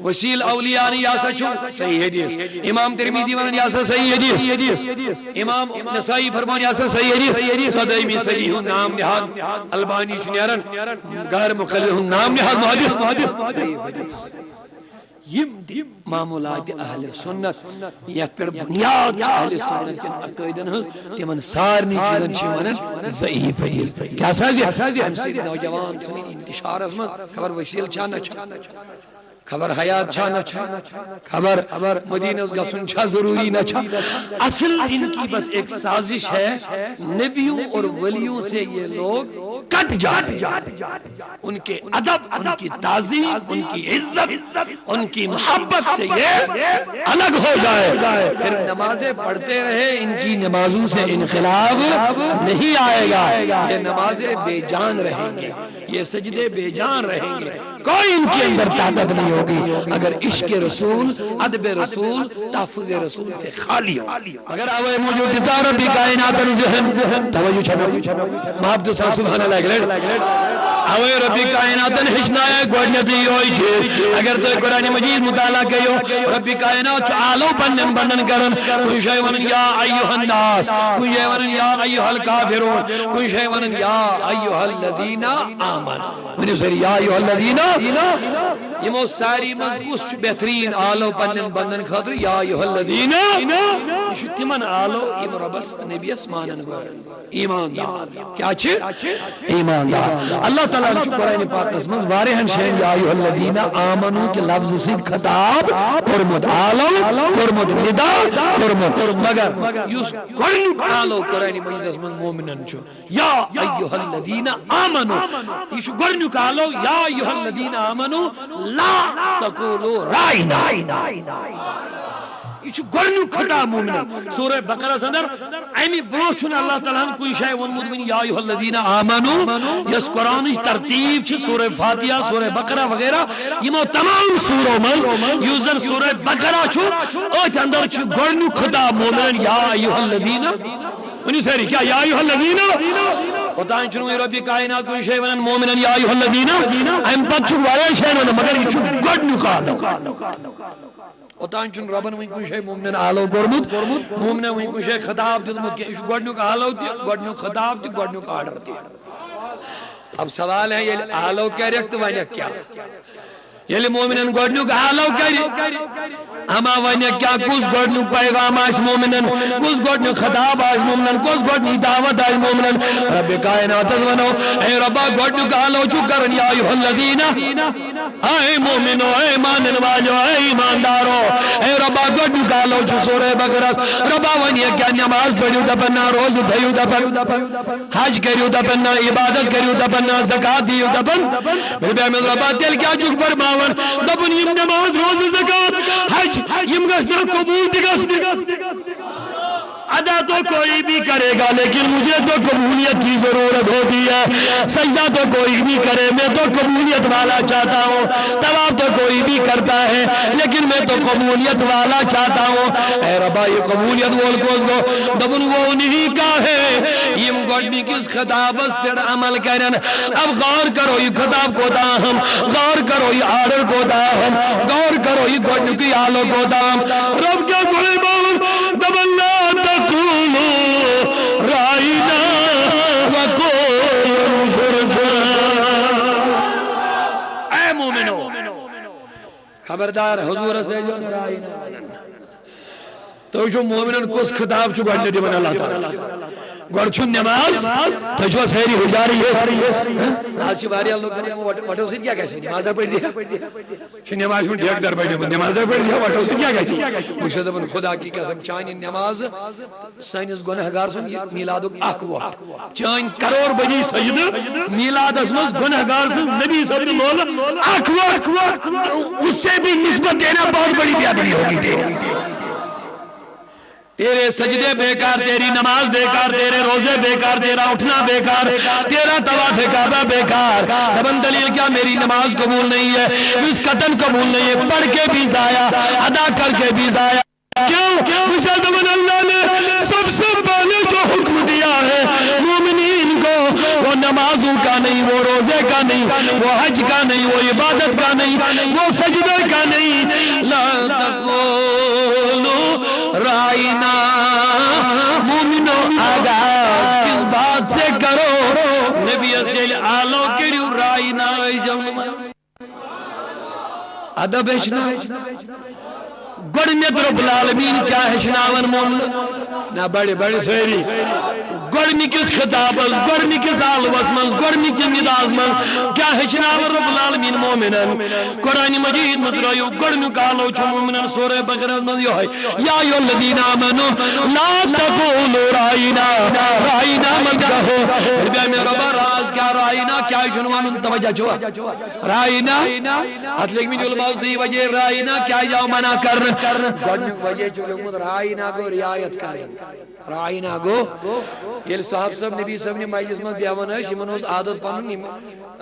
وسیل اولیاء نے یاسا چھو صحیح حدیث امام ترمذی ونن یاسا صحیح حدیث امام نسائی فرمان یاسا صحیح حدیث 14ویں صدی ہن نام نہاد البانی چنیرن غیر مقلد ہن نام نہاد محدث صحیح حدیث یم معمولات اہل سنت یت پر بنیاد اہل سنت کے عقیدن ہز تمن سارنی چیزن چھ ونن ضعیف حدیث کیا ساز ہم سے نوجوان سنی انتشار از خبر وسیل چھا نہ چھا خبر حیات چھا نہ چھا خبر مدینہ گژھن چھا ضروری نہ چھا اصل ان کی بس ایک سازش ہے نبیوں اور ولیوں سے یہ لوگ کٹ جائے ان کے ادب ان کی تعظیم ان کی عزت ان کی محبت سے یہ الگ ہو جائے پھر نمازیں پڑھتے رہے ان کی نمازوں سے انقلاب نہیں آئے گا یہ نمازیں بے جان رہیں گے یہ سجدے بے جان رہیں گے کوئی ان کے اندر طاقت نہیں ہوگی اگر عشق رسول ادب رسول تحفظ رسول سے خالی ہو اگر آوے موجود تارہ بھی کائنات ذہن توجہ چھنو محبت سا سبحان اللہ اوے ربی کائناتن ہچنایا گوڑنیتی ہوئی چھے اگر تو قرآن مجید مطالعہ کہو ربی کائنات آلو بندن بندن کرن کوئی شے ونن یا ایوہ الناس کوئی شے ونن یا ایوہ الکافرون کوئی شے ونن یا ایوہ الذین آمن منی سری یا ایوہ الذین یمو ساری مضبوط بہترین آلو بندن بندن خاطر یا ایوہ الذین یہ تمن آلو یم ربس نبی اسمانن گوڑ ایماندار کیا چھے ایماندار اللہ تعالیٰ نے قرآن پاک اسمز وارہن شہن یا ایوہ الذین آمنو کے لفظ سید خطاب قرمت آلو قرمت ندا قرمت مگر یوس قرنک آلو قرآن مجید اسمز مومنن چھو یا ایوہ الذین آمنو یوس قرنک آلو یا ایوہ الذین آمنو لا تقولو رائنا یہ گرنو کھٹا مومن سورہ بقرہ سندر ایمی بروچن اللہ تعالیٰ کوئی شاہ ونمود من یا ایوہ الذین آمنو یس قرآن ترتیب چھ سورہ فاتحہ سورہ بقرہ وغیرہ یہ تمام سوروں من یوزن سورہ بقرہ چھو اوٹ اندر چھ گرنو کھٹا مومن یا ایوہ الذین انہی سہری کیا یا ایوہ الذین وطان چنوی ربی کائنات کوئی شاہ ونن مومن یا ایوہ الذین ایم پت چھو وارے شاہ ونن مگر یہ چھو گرنو کھٹا اوتان چون ربن وہیں کوئی شے مومنن آلو گرمت مومنن وہیں کوئی شے خطاب دیدمت کہ اس گوڑنک آلو دی گوڑنک خطاب دی گوڑنک آڈر دی اب سوال ہے یہ آلو کیا رکھت وانک کیا یہ مومنن گوڑنک آلو کیا ہما وانک کیا کس گوڑنک پیغام آش مومنن کس گوڑنک خطاب آش مومنن کس گوڑنک دعوت آش مومنن رب کائنات ازمنو اے ربا گوڑنک آلو چکرن یا ایوہ الذین اے مومنو اے مانن واجو اے ایماندارو اے ربا گوڑنک آلو چو سورہ بقرس ربا وانک کیا نماز پڑھیو دپنا روز دھیو دپن حج کریو دپنا عبادت کریو دپنا زکاة دیو دپن ربا احمد ربا دل کیا چک پر باون دپن یم نماز روز زکاة حج یم گس نا قبول دگس ادا تو کوئی بھی کرے گا لیکن مجھے تو قبولیت کی ضرورت ہوتی ہے، سجدہ تو کوئی بھی کرے میں تو قبولیت والا چاہتا ہوں، طواف تو کوئی بھی کرتا ہے لیکن میں تو قبولیت والا چاہتا ہوں۔ اے ربا یہ قبولیت وول کو دبن وہ نہیں کا ہے یم گوڑنی کس خطاب اس پر عمل کرن۔ اب غور کرو یہ خطاب کو دا ہم، غور کرو یہ آرڈر کو دا ہم، غور کرو یہ گوڑنی کی آلو کو دا ہم۔ رب کے گوڑی بول دبن لا تقولو رائنا وقولو انظرنا۔ اے مومنو خبردار حضور سے جو رائنا تو جو مومنن کس خطاب چو گوڑنی دیون اللہ تعالی گوڑ چھن نماز تو جو سہری ہو جا رہی ہے آج چی باری اللہ کریں وٹو سے کیا کہتے ہیں نمازہ پڑھ دیا چھن نماز ہوں ڈھیک در بیٹھے نمازہ پڑھ دیا وٹو سے کیا کہتے ہیں مشہد بن خدا کی قسم چاہنی نماز سائنس گنہگار سن میلاد اکوا چاہن کروڑ بجی سجد میلاد اسمس گنہگار سن نبی صلی اللہ علیہ وسلم اکوا اس سے بھی نسبت دینا بہت بڑی بیادری ہوگی تیری تیرے سجدے بیکار، تیری نماز بیکار، تیرے روزے بیکار، تیرا اٹھنا بیکار، تیرا طواف کعبہ بیکار۔ دبن دلیل کیا میری نماز قبول نہیں ہے، اس قتل قبول نہیں ہے، پڑھ کے بھی ضائع، ادا کر کے بھی ضائع۔ کیوں؟ مجھے دبن اللہ نے سب سے پہلے جو حکم دیا ہے مومنین کو وہ نمازوں کا نہیں، وہ روزے کا نہیں، وہ حج کا نہیں، وہ عبادت کا نہیں، وہ سجدے کا نہیں۔ لا تقولوا رائنا مومنو آغاز کس بات سے کرو نبی اسیل آلو کریو رائنا ادب اشنا گوڑنیت رب العالمین کیا ہشناون مومن نا بڑے بڑے سہری گوڑنی کس خطاب گوڑنی کس آلوس من گوڑنی کس نداز من کیا ہشناون رب العالمین مومنن قرآن مجید مدرائیو گوڑنی کالو چھو مومنن سورہ بقرہ من یہ ہے یا ایو الذین آمنو لا تقولو رائنا رائنا من کہو بیا میں ربا راز کیا رائنا کیا جنوان توجہ چھوا رائنا حتلک میں جو علماء صحیح وجہ رائنا کیا جاؤ منع کر گوڑنی وجہ جو لوگ رائنا کو رعایت کریں رائنا گو یل صاحب صاحب نبی صاحب نے مجلس میں بیان ہے یمن اس عادت پنن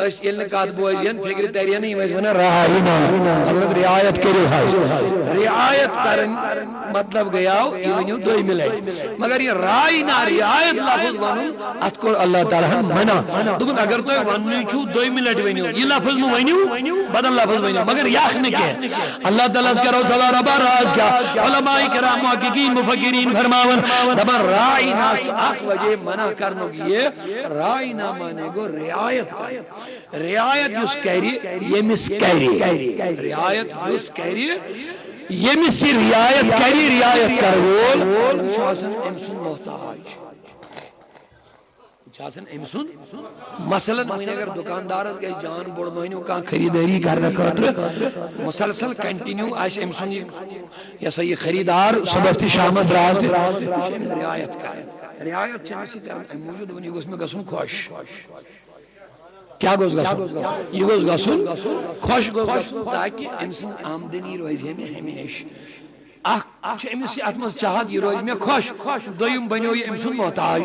اس یل کات بوزین فکر ترین یمن ون رائنا حضرت رعایت کرو رعایت کرن مطلب گیاو یہ ونیو دو ملے مگر یہ رائنا رعایت لفظ ونن ات کو اللہ تعالی منع دبن اگر تو وننی چھو دو منٹ ونیو یہ لفظ مو ونیو بدل لفظ ونیو مگر یاخ نے کہ اللہ تعالی اس کرو سوا ربا راز کیا علماء کرام محققین مفکرین فرماون رائنا آخ وجہ منع کرنو گی رائنا مانے گو رعایت کر رعایت یس کہری یمس کہری رعایت یس کہری یمس رعایت کہری رعایت کرول شاسن امسن محتاج شاسن امسن مثلا مہین اگر دکاندارت گئی جان بوڑ مہینوں کا خریداری کرنا خاطر مسلسل کنٹینیو آش امسن یہ یہ خریدار صبح شامت رات رعایت کر رعایت چنسی کر موجود بنی گوس میں گسن خوش کیا گوس گسن یہ گوس گسن خوش گوس گسن تاکہ امسن آمدنی روزے میں ہمیش اخ امس اتمس چاہت یہ روز میں خوش دویم بنیو یہ امسن محتاج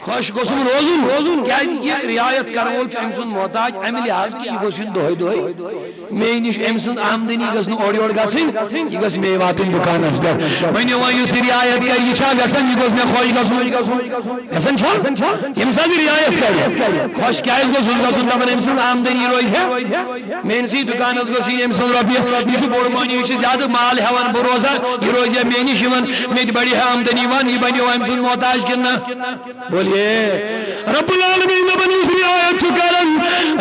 خوش گوسن روزن کیا یہ رعایت کرول امسن محتاج امی لحاظ کی یہ گوسن دوہی دوہی میں نش امسن آمدنی گسن اوڑی اوڑ گسن یہ گس میں واتن دکان اس پر بنیو یہ رعایت کر یہ چھا گسن یہ گوس میں خوش گسن چھا امسن رعایت کر خوش کیا اس گوسن گسن دبن امسن آمدنی روز ہے میں انسی دکان اس گوسی امسن ربی یہ بوڑ مانی یہ زیادہ مال ہون بروزہ یہ روزہ میں نہیں شمن میں بڑی ہے آمدنی وان یہ بنی امسن محتاج کرنا بولیے رب العالمین بنی رعایت کرن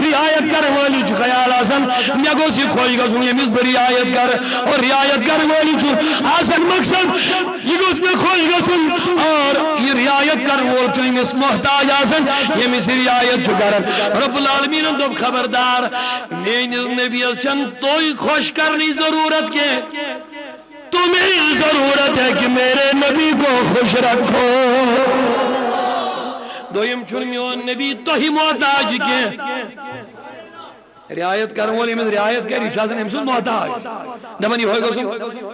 رعایت کر والی چھ خیال آسن میں گوسی خوش گسن یہ مز رعایت کر اور رعایت کر والی چھ آسن مقصد یہ گوس میں خوش گسن اور یہ رعایت کر وول چھ مز محتاج آسن یہ مز رعایت چھ کرن رب العالمین تو خبردار میرے نبی چن توئی خوش کرنی ضرورت کے تمہیں ضرورت ہے کہ میرے نبی کو خوش رکھو دویم چھن میون نبی تو ہی محتاج کے رعایت کرن وول یمس رعایت کر یہ آسان أمۍ سُنٛد محتاج دپان یہ گژھُن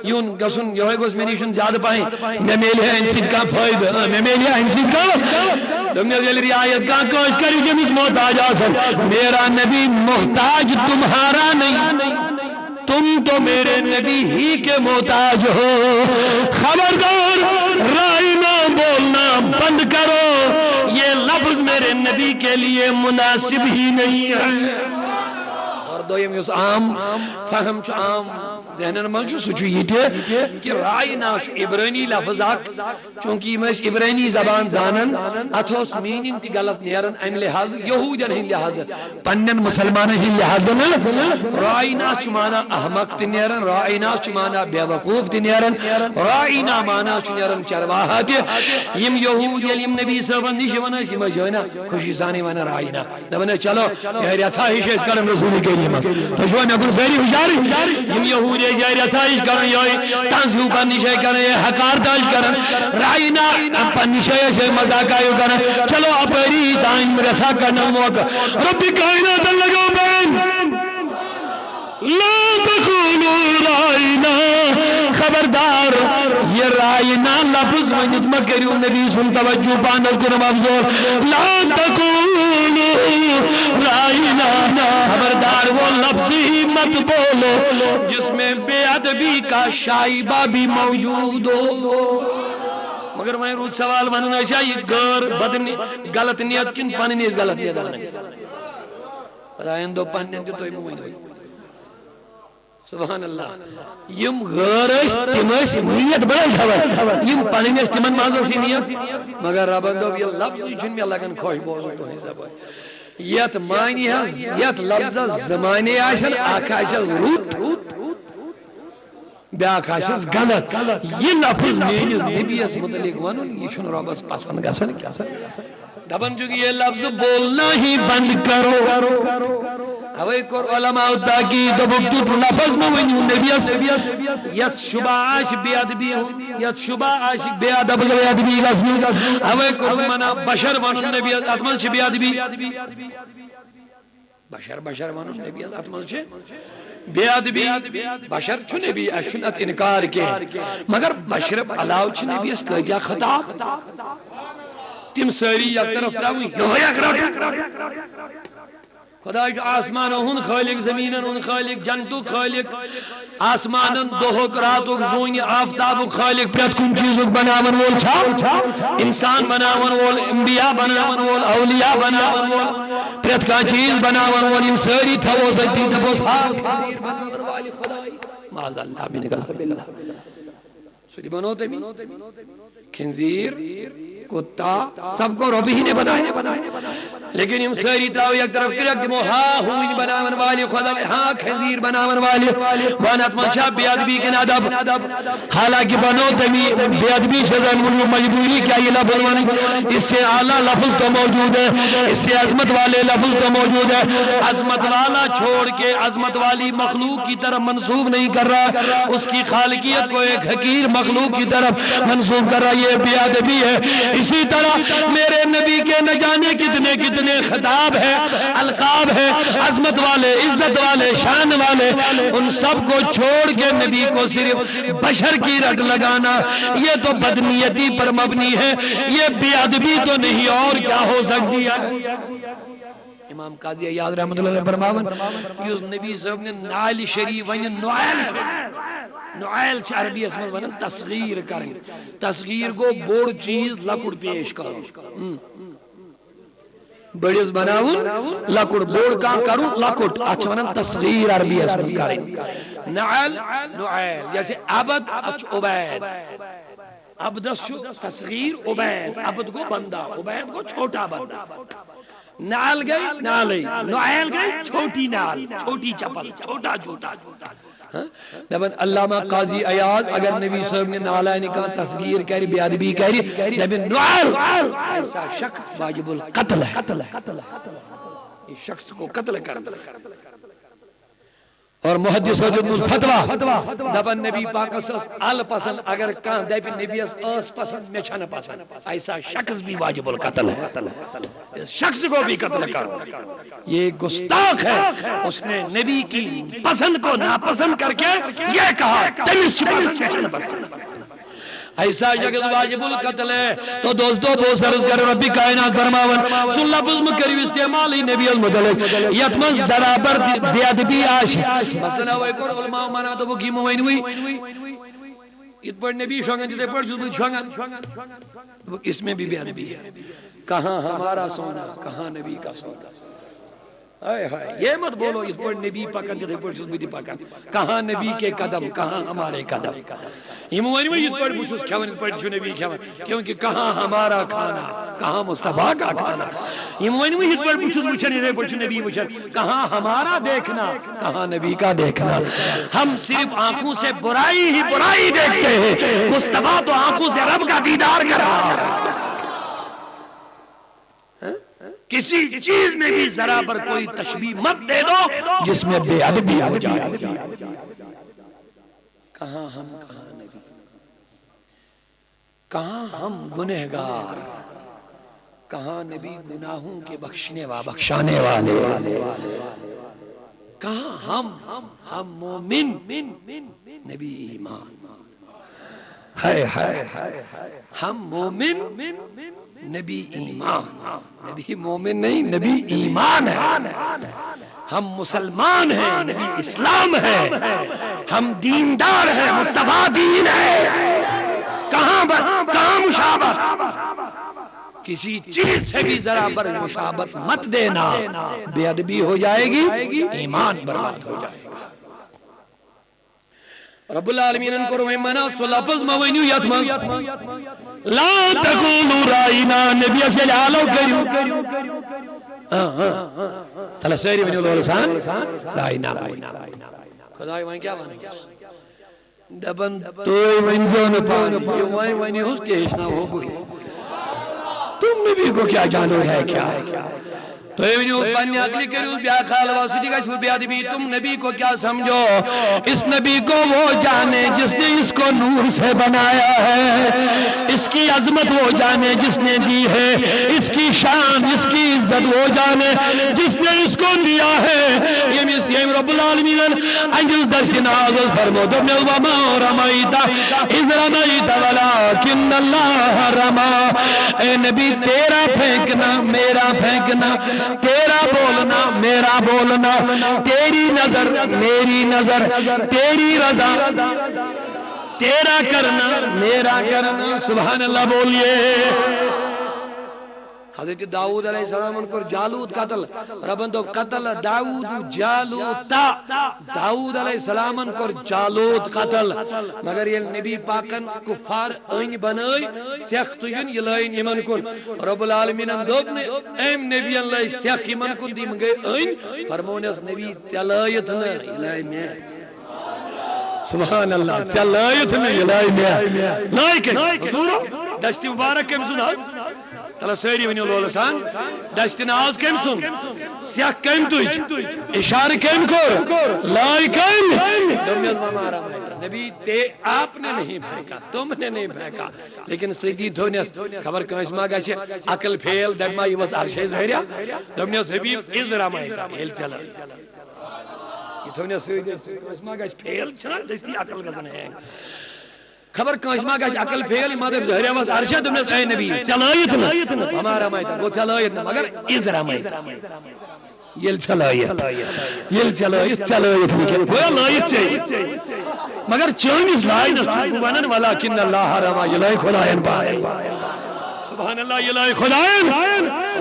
یُن گژھُن یہ گوٚژھ مےٚ نِش زیادٕ پہن مےٚ میلہِ ہے اَمہِ سۭتۍ کانٛہہ فٲیدٕ مےٚ میلہِ ہے اَمہِ سۭتۍ کانٛہہ دوٚپنَس ییٚلہِ رعایت کانٛہہ کٲنٛسہِ کَرِ تٔمِس محتاج آسان میرا نبی محتاج تمہارا نہیں تم تو میرے نبی ہی کے محتاج ہو خبردار رائنا بولنا بند کرو یہ لفظ میرے نبی کے لیے مناسب ہی نہیں ہے اور دویم یس عام فہم چھ عام ذہنن من سہ یہ کہ رائنا عبرانی لفظ اک چونکہ یم عبرانی زبان زانن ات میننگ تہ غلط نیرن ام لحاظ یہودین ہند لحاظ پنن مسلمانن ہند لحاظ رائنا چھ مانا احمق تہ نیرن رائنا چھ مانا بے وقوف تہ نیرن رائنا مانا چھ نیرن چرواہا تہ یم یہود یم نبی صاحبن نش ونان یم جانا خوشی سان ونان رائنا دپان چلو یہ رچھا ہش اس کرن رسول کریم تو جو مے گن ساری ہجار یم یہود رچھا کرن یہ تنزیو پنشے کرن یہ حکارتاش کرن رائنا پنشے مذاق آئیو کرن چلو اپری تائن رچھا کرنا موقع رب کائنات لگو بین لا تقولوا رائنا خبردار یہ رائنا لفظ ونت مکریو نبی سن توجہ پانس کنم افضل لا تقولوا رائنا خبردار وہ لفظ ہی مت بولو جس میں بے ادبی کا شائبہ بھی موجود ہو مگر میں روز سوال بننا چاہیے غیر بدنی غلط نیت کن پننی غلط نیت بنائیں دو پنن تو توئی موئی سبحان اللہ یم غیر تمس نیت بڑا خبر یم پننس تمن مازو سی نیت مگر ربن دو یہ لفظ چھن میں لگن خوش بوزو تو زبان یت معنی یت لفظ زمانے آشن آکاشل روت بیاکاشس غلط یہ لفظ میانس نبیس متعلق ونن یہ چھن ربس پسند گژھن کیا دپن چونکہ یہ لفظ بولنا ہی بند کرو اوے کور علماء تاکید دبت لفظ مو ونیو نبیس یت شبہ آش بے ادبی یت شبہ آش بے ادب بے ادبی گژھن اوے کور منا بشر ونن نبی اتمن چھ بے ادبی بشر ونن نبی اتمن چھ بے ادبی بشر چھ نبی اشنت انکار کے مگر بشر علاوہ چھ نبی اس کیا خطاب تم ساری یک طرف تراوی خدا آسمان ہن خالق زمینن ہن خالق جنتو خالق آسمانن دہک راتک زون آفتابک خالق پرت کن چیزک بناون وول چھا انسان بناون وول انبیاء بناون وول اولیاء بناون وول پرت کا چیز بناون وول یم ساری تھو سکتی تپوس حق خیر بناون والی خدای معاذ اللہ من غضب اللہ سری بنو تمی خنزیر کتا سب کو رب ہی نے بنایا لیکن ہم ساری تاو یک طرف کرک دمو ہاں ہوئی بناون والی خدا ہاں خنزیر بناون والی وانت منشا بیادبی کے نادب حالانکہ بنو تمی بیادبی شزن مجبوری کیا یہ لفظ بنی اس سے اعلیٰ لفظ تو موجود ہے اس سے عظمت والے لفظ تو موجود ہے عظمت والا چھوڑ کے عظمت والی مخلوق کی طرف منسوب نہیں کر رہا اس کی خالقیت کو ایک حقیر مخلوق کی طرف منسوب کر رہا یہ بیادبی ہے اسی طرح میرے نبی کے نہ جانے کتنے کتنے خطاب ہے القاب ہے عظمت والے عزت والے شان والے ان سب کو چھوڑ کے نبی کو صرف بشر کی رٹ لگانا یہ تو بدنیتی پر مبنی ہے یہ بے ادبی تو نہیں اور کیا ہو سکتی ہے امام قاضی ایاز رحمۃ اللہ علیہ فرماون یوس نبی صاحب نے نال شریف ون نعیل چھ عربی اسم ونن تصغیر کرن تصغیر گو بوڑ چیز لکڑ پیش کرو بڑیز بناون لکڑ بوڑ کا کرو لکڑ اچھ ونن تصغیر عربی اسم کرن نعیل نعیل جیسے عبد اچھ عبید عبدس شو تصغیر عبید عبد کو بندہ عبید کو چھوٹا بندہ نال گئی نالی نعیل گئی چھوٹی نال چھوٹی چپل چھوٹا جوتا دبن علامہ قاضی ایاز اگر نبی صاحب نے نالا نکاح تصغیر کری بیادبی کری دبن نعیل ایسا شخص واجب القتل ہے اس شخص کو قتل کر اور محدث الفتوہ دبن نبی پاک ال پسند اگر کان دب نبی اس پسند میں چھنا پسند ایسا شخص بھی واجب القتل ہے، شخص کو بھی قتل کرو، یہ گستاخ ہے، اس نے نبی کی پسند کو ناپسند کر کے یہ کہا تمس چھنا پسند، ایسا جگہ واجب القتل ہے۔ تو دوستو بہت سرز کر ربی کائنات فرماون سن لفظ مکرو استعمال ہی نبی المدلق یتمن زرابر بے ادبی آش مثلا وہ ایک اور علماء مانا تو وہ کی موین ہوئی ات پر نبی شونگن جتے پر جزبت شونگن اس میں بھی بے ادبی ہے، کہاں ہمارا سونا کہاں نبی کا سونا، یہ مت بولو اس پر نبی پکن جتے پر جزبتی پکن، کہاں نبی کے قدم کہاں ہمارے قدم، یہ موانی میں یہ پر بچھوس کھاون اس پر جو نبی کھاون، کیونکہ کہاں ہمارا کھانا کہاں مصطفیٰ کا کھانا، یہ موانی میں یہ پر بچھوس بچھن یہ پر جو نبی بچھن، کہاں ہمارا دیکھنا کہاں نبی کا دیکھنا، ہم صرف آنکھوں سے برائی ہی برائی دیکھتے ہیں، مصطفیٰ تو آنکھوں سے رب کا دیدار کر رہا ہے۔ کسی چیز میں بھی ذرا پر کوئی تشبیہ مت دے دو جس میں بے ادبی ہو جائے، کہاں ہم کہاں نبی، کہاں ہم گنہگار کہاں نبی گناہوں کے بخشنے بخشانے والے، کہاں ہم مومن نبی ایمان، ہم مومن نبی ایمان، نبی مومن نہیں نبی ایمان ہے، ہم مسلمان ہیں نبی اسلام ہے، ہم دیندار ہیں مصطفیٰ دین ہے، کہاں مشابہت، کسی چیز سے بھی ذرا بر مشابہت مت دینا، بے ادبی ہو جائے گی، ایمان برباد ہو جائے گا۔ رب العالمین ان کو رحمنا سلافظ موینیو یتما لا تقولوا رائنا نبی سے لالو کریو تلا سیری ونیو لولسان رائنا خدای وائن کیا وانی دبن توی ونزون پانی یہ وائن وانی ہس تیشنا ہو گئی، تم نبی کو کیا جانو ہے کیا، تو یہ ونیو پانی اگلی کریو بیا خال واسدی کا شو بیا دی تم نبی کو کیا سمجھو، اس نبی کو وہ جانے جس نے اس کو نور سے بنایا ہے، اس کی عظمت وہ جانے جس نے دی ہے، اس کی شان اس کی عزت وہ جانے جس نے اس کو دیا ہے، یہ مسیم رب العالمین انجز دست نازز فرمو دبن وما رمائیتا از رمائیتا ولیکن اللہ رما، اے نبی تیرا پھینکنا میرا پھینکنا، تیرا بولنا میرا بولنا، تیری نظر میری نظر، تیری رضا تیرا کرنا میرا کرنا، سبحان اللہ بولیے۔ حضرت داؤد علیہ السلام ان کو جالوت قتل ربن تو قتل داؤد جالوتا، داؤد علیہ السلام ان کو جالوت قتل، مگر یہ نبی پاکن کفار این بنائی سیخ تجن یہ لائن ایمن کن، رب العالمین دوب نے ایم نبی اللہ سیخ ایمن کن دی مگے این فرمون اس نبی چلائیت نا یہ لائن میں، سبحان اللہ چلائیت نا یہ لائن میں، لائکن حضورو دشتی مبارک کم سناز تلا سیری ونیو لولسان دشتی ناز کم سن سیاک کم تجھ اشار کم کر لائی کم دمیز مامارا نبی آپ نے نہیں پھینکا تم نے نہیں پھینکا، لیکن سیدی دھونیس خبر کنیس ماں گاشی عقل پھیل دگما یہ وز عرشی زہریا دمیز حبیب از رامائیتا پھیل چلا یہ دھونیس سیدی کنیس ماں گاش پھیل چلا دشتی عقل گزن ہے، خبر کانش ماں گاش عقل پھیل مادر زہریہ واس عرشہ دمیز اے نبی چلائیت نا ہمارا مائیتا وہ چلائیت نا مگر از رامائیتا یہ چلائیت چلائیت نکل وہ لائیت چاہیے مگر چونیز لائن چھوانن ولیکن اللہ رما یہ لائی خدایان پائے، سبحان اللہ یہ لائی خدایان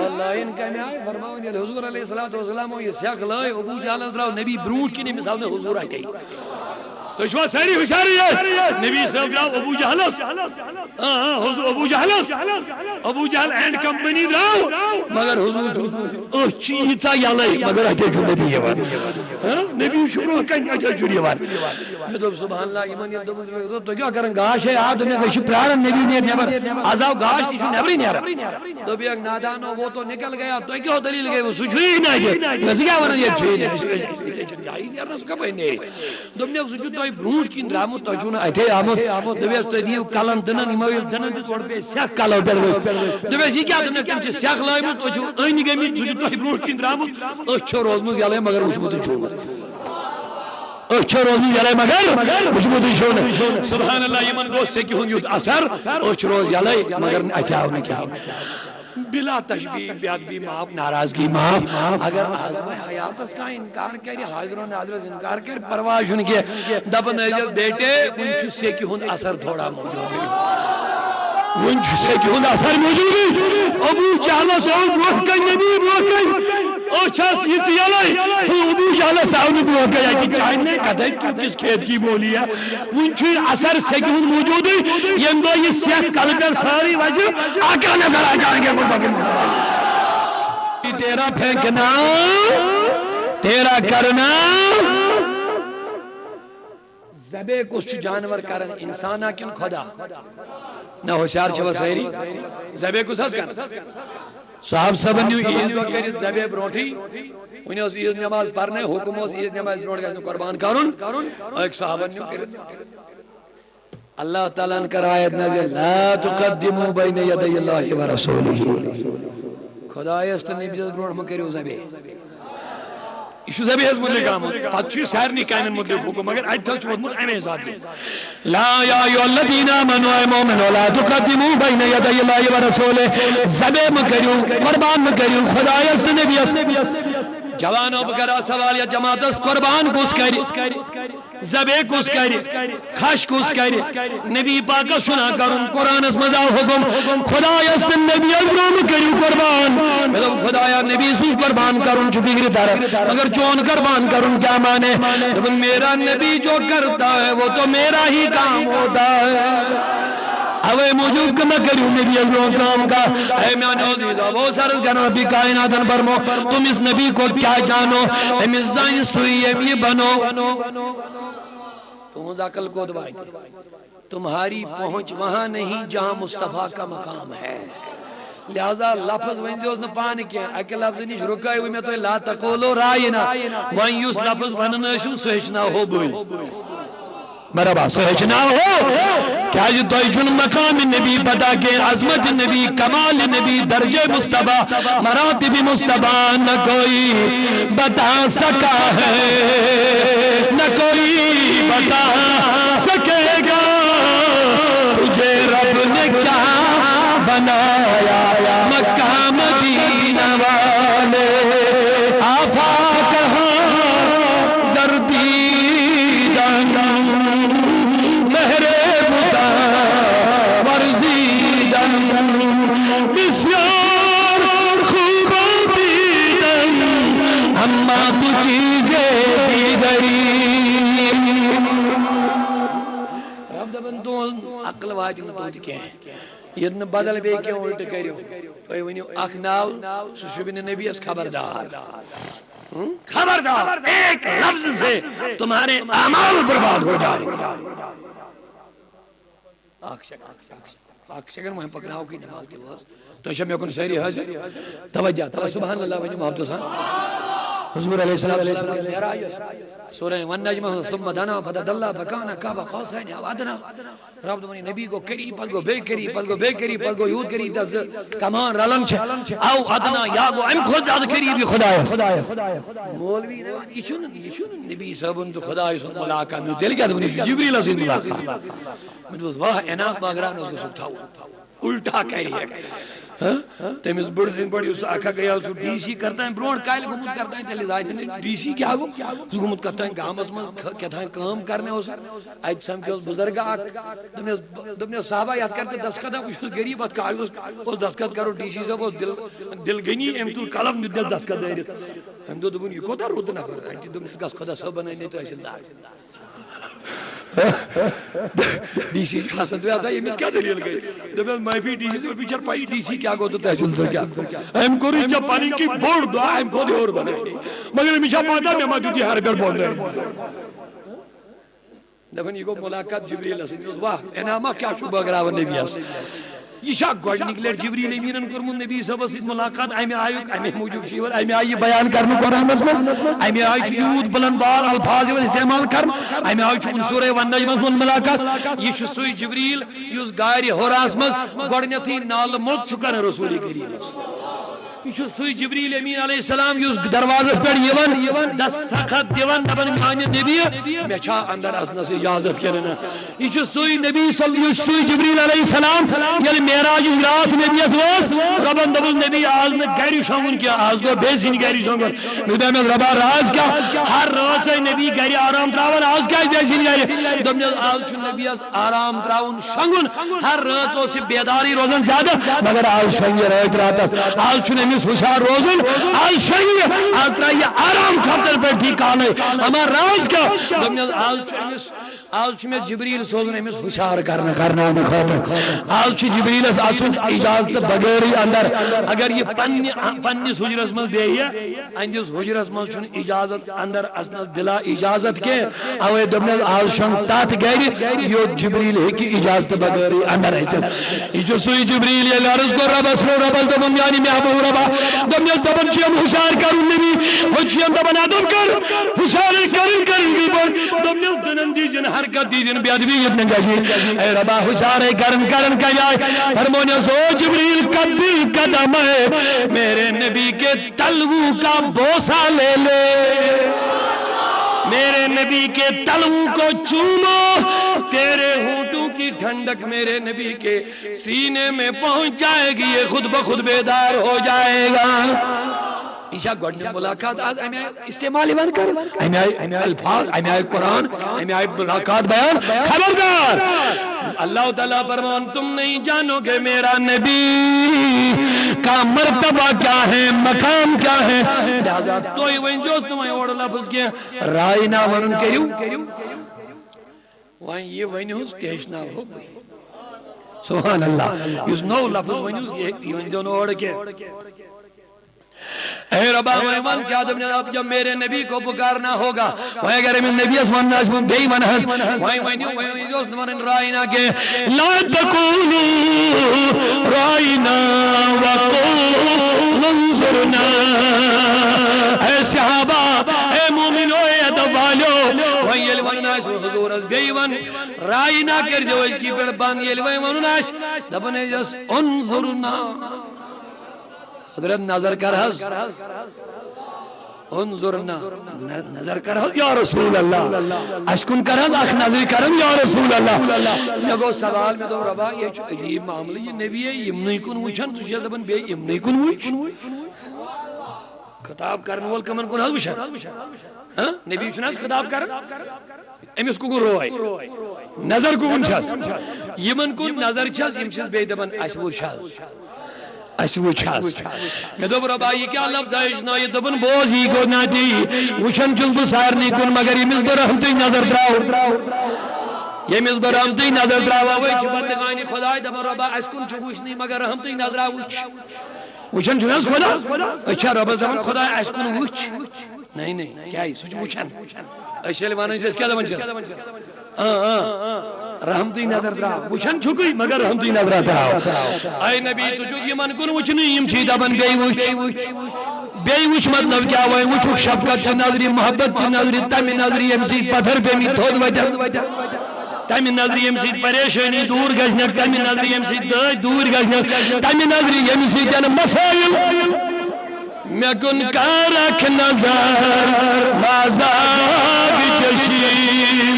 اللہ ان کا میں آئے فرماؤں یہ حضور علیہ السلام یہ سیاق لائے ابو جالت راو نبی برونٹ کی نہیں مثال میں حضور آئی گئی تو شو ساری ہوشیاری ہے نبی صاحب راو ابو جہلس حضور ابو جہلس ابو جہل اینڈ کمپنی راو مگر حضور چیتا یلے مگر اتے جو نبی یوان نبی شروع کن اتے جو یوان میں تو سبحان اللہ ایمان یہ تو کیا کرن گاش ہے آ دنیا کے پران نبی نے نیبر عذاب گاش تھی نیبر نیرا تو بھی ایک نادان وہ تو نکل گیا تو کیا دلیل گئے وہ سوچھی نہ کہ میں کیا ورن یہ چھ نہیں نیرنا اس کا پہ نہیں دنیا سوچو تو برونٹ کی درامو تو چون اتے آمد دبی تو دیو کلن دنن ایمویل دنن تو پہ سیاہ کالو پر دبی یہ کیا دنیا کہ سیاہ لائم تو چون این گمی سوچو تو برونٹ کی درامو اچھا روز مز یلے مگر وچ مت چھو اچھا روز مز یلے مگر وچ مت چھو سبحان اللہ یمن گو سے کہ ہن یوت اثر اچھا روز یلے مگر اچھا نہ کیا بلا تشبیہ بیادبی معاف ناراضگی معاف اگر آزمائے حیات اس کا انکار کری حاضروں نے حضرت انکار کر پرواہ شن کے دبن ایجل بیٹے ونچ سے کی ہن اثر تھوڑا موجود ہے ونچ سے کی ہن اثر موجود ہے ابو جہل صاحب روح کا نبی روح کا اچھا سیت یلے ابو جہل صاحب نے روح کا کہ چاہنے کدھے تو کس کھیت کی بولی ہے ونچ اثر سے کی ہن موجود ہے یہ دو یہ سیاہ کل کر ساری وجہ آقا نظر آ جائیں گے تیرا پھینکنا تیرا کرنا زبے کچھ جانور کرن انسانا کن خدا نہ ہوشیار چھو سہری زبے کچھ ہز کرن صاحب سبن نیو عید کو کرید زبے بروٹھی انہیں اس عید نماز پڑھنے حکم اس عید نماز بروٹ گئے قربان کرن ایک صحابہ نیو کرید اللہ تعالیٰ نے کر آیت نبی لا تقدموا بین یدی اللہ و رسولہ خدای است نبی بروٹ مکریو زبے ایشو زبی حض مدلک آمد پتچی سارنی کائنن مدلک حکم مگر آج تک چود مد امی ذات لی لا یا ایو الذین آمنوا اے مومنوا لا تقدموا بین یدی اللہ و رسولہ زبے مکریو قربان مکریو خدای است نبی است جوانوں بکرا سوال یا جماعت اس قربان کس کری زبے کس کری خش کس کری نبی پاک سنا کرن قرآن اس مدعو حکم خدای است نبی ازرام کری قربان مطلب خدایا نبی سو قربان کرن چو بگری دارے مگر چون قربان کرن کیا مانے میرا نبی جو کرتا ہے وہ تو میرا ہی کام ہوتا ہے اوے موجود کم کریو نبی اللہ کام کا اے میان عزیزہ وہ سرز کرنا نبی کائناتن برمو تم اس نبی کو کیا جانو ایم اس زائن سوئی ایم یہ بنو تم اس عقل کو دبائی تمہاری پہنچ وہاں نہیں جہاں مصطفیٰ کا مقام ہے لہذا لفظ وین جو اس نے پانے کیا اکے لفظ نیش رکائی ہوئی میں تو لا تقولو رائنا وین یوس لفظ وننشو سوچنا ہو بھئی مرحبا سوچنا ہو کیا یہ دوئی مقام نبی پتا کہ عظمت نبی کمال نبی درجہ مصطفیٰ مراتب مصطفیٰ نہ کوئی بتا سکا ہے نہ کوئی بتا سکے گا تجھے رب نے کیا بنایا مکہ مدینہ والے آفاق ہاں دردیدن بسیار خوب دیدن اما تو چیزیں دیدری رب دبن تو عقل واجن تو کیا ہے یہ بدل بے کیوں الٹ کریو تو ونیو اخ ناو شبن نبی اس خبردار خبردار ایک لفظ سے تمہارے اعمال برباد ہو جائے اکشکر مہم پکناو کی نماز کے وقت تو شب میں کن سہری حاضر توجہ تو سبحان اللہ وجہ محمد حسان حضور علیہ السلام کے لئے آئیس سورہ والنجمہ ثم دنا فتدلہ فکانا کعبہ خاصین او ادنا رب دمانی نبی کو کری پل گو بے کری پل گو بے کری پل گو یود کری دز کمان رلن چھے او ادنا یا گو ام خود زیادہ کری بھی خدای مولوی نوان ایشون نبی صاحبن تو خدای سن ملاقہ میں دل کیا دمانی جبریل حسین ملاقہ میں دوست واہ اناق باگران اس کو سکھاؤ الٹا کہہ رہی ہے تیمیز بڑھ دن بڑھ اس آکھا گیا اس ڈی سی کرتا ہے بروڑ کائل گمت کرتا ہے تیلی زائد ڈی سی کیا گو اس گمت کرتا ہے گام اس میں کہتا ہے کام کرنے اس آج سمجھے اس بزرگا دمنے صحابہ یاد کرتے دسخت ہے اس گریب ات کاغذ اس دسخت کرو ڈی سی صاحب اس دل گنی امتو قلم دل دسخت دے رہے ہم دو دبن یہ کو دا رود نہ پر دمنے گس خدا صاحب بنائے نہیں تو ایسے اللہ ڈی سی حسد میں آتا ہے یہ کیا دلیل گئی دبے معافی ڈی سی سے پیچھے پائی ڈی سی کیا کو تو تحصیل سے کیا ایم کو ریچا پانی کی بوڑ دعا ایم کو دی اور بنے مگر ہمیشہ پاتا میں ماں دی ہر گھر بول رہے دفن یہ کو ملاقات جبریل حسن واہ انامہ کیا شبہ گراون نبی حسن یہ شاہ گوڑ نکلیر جبریل امینن کرمون نبی صاحب سے ملاقات ایمی آیوک ایمی موجود شیور ایمی آئی بیان کرنے قرآن اسمان ایمی آئی یود بلند بار الفاظ و استعمال کرن ایمی آئی چون سورہ والنجم من ملاقات یہ چھ سوئی جبریل یوز گائری ہوراس مز گوڑنیتی نال موت چکن رسول کریم یہ سوئی جبریل امین علیہ السلام یوز دروازہ پر یون دستخط دیون دبن مانی نبی میں چھا اندر اسنا سے اجازت کرنا یہ سوئی نبی سوئی جبریل علیہ السلام یعنی معراج رات نبی اسواس ربن دبن نبی آز نے گیری شونگن کیا آز کو بیس ہی گیری شونگن ندہ میں ربا راز کیا ہر رات سے نبی گیری آرام تراون آز کیا بیس ہی گیری دم نے آز چون نبی آرام تراون شونگن ہر رات سے بیداری روزن زیادہ مگر آز شونگی رہت رات آز چون امس ہوشار روزن آج شہی آج ترائی آرام خاطر پر ٹھیک آنے ہمارا راز کیا آج میں جبریل سوزن امس ہوشار کرنا خاطر آج جبریل آج اجازت بغیر اندر اگر یہ پنی حجرس مل دے اندس حجرس مل چون اجازت اندر اسنا بلا اجازت کے اوے دبن آج شن تات گیر یہ جبریل ہے کہ اجازت بغیر اندر ہے چل یہ سوئی جبریل یہ عرض کو رب اسمو رب دبن یعنی محبوب ربا دم یز دبن چیم حشار کرن نبی حجیم دبن آدم کر حشار کرن بھی بر دم یز دنن دیجن حرکت دیجن بیادبیت نگجی اے ربا حشار کرن کا جائے فرمونے سو جبریل قدی قدم ہے میرے نبی کے تلوو کا بوسا لے لے میرے نبی کے تلوو کو چومو تیرے ہونٹوں کی ٹھنڈک میرے نبی کے سینے میں پہنچ جائے گی یہ خود بخود بیدار ہو جائے گا ایشا گوڑنے ملاقات آج امی آئی استعمال ایمان کر امی آئی الفاظ امی آئی قرآن امی آئی ملاقات بیان خبردار اللہ تعالیٰ فرمان تم نہیں جانو گے میرا نبی کا مرتبہ کیا ہے مقام کیا ہے لہذا تو ہی وہیں جو تمہیں اوڑ لفظ کیا رائی نہ ونن کریو وہیں یہ وہیں ہوں تیش نہ ہو سبحان اللہ یوز نو لفظ وہیں ہوں یہ وہیں جو اوڑ کے اے ربا ویمان کیا تم نے اب جب میرے نبی کو پکارنا ہوگا وہیں اگر من نبی اسمان ناشمون بے من حس وہیں جو اسمان رائنا کے لا تقولو رائنا وقول انظرنا اے صحابہ اے مومنو اے ادوالو وہیں یہ لون ناش حضور از بے من رائنا کر جو اس کی پر بان یہ لون ناش دبنے جس انظرنا حضرت نظر کر حض انظرنا نظر کر حض یا رسول اللہ اشکن کر حض اخ نظر کرم یا رسول اللہ لگو سوال میں تو ربا یہ معاملہ یہ نبی ہے امنی کن وچھن تجھے دبن بے امنی کن وچھن خطاب کرن وال کمن کن حض وچھن نبی وچھن حض خطاب کرن امیس کو روئے نظر کو ونچھس یمن کن نظر چھس یمچھس بے دبن اش وچھس اسو چھاس میں دو برابائی کیا لفظ ہے اشنا یہ دبن بوز ہی کو نہ دی وچھن چل بسارنی کن مگر یہ مز برحمتی نظر دراؤ یہ مز برحمتی نظر دراؤ وچھ بندگانی خدای دبن ربا اسکن چو وچھنی مگر رحمتی نظر وچھ وچھن چناس خدا اچھا ربا دبن خدای اسکن وچھ نہیں کیا ہے سوچ وچھن اشیل وانا اس کیا دبن چل رحمتی نظر دراؤ وچھن چھکوئی مگر رحمتی نظر دراؤ اے نبی تجھو یہ من کن وچھنی یم چیدہ بن گئی بے وچھ مطلب کیا ہوئے وچھو شفقت چی نظری محبت چی نظری تمی نظری یم سید پتھر پہ می تھود وجہ تمی نظری یم سید پریشانی دور گجنک تمی نظری یم سید دور گجنک تمی نظری یم سید یعنی مسائل میں کن کارک نظر مازاد چشیم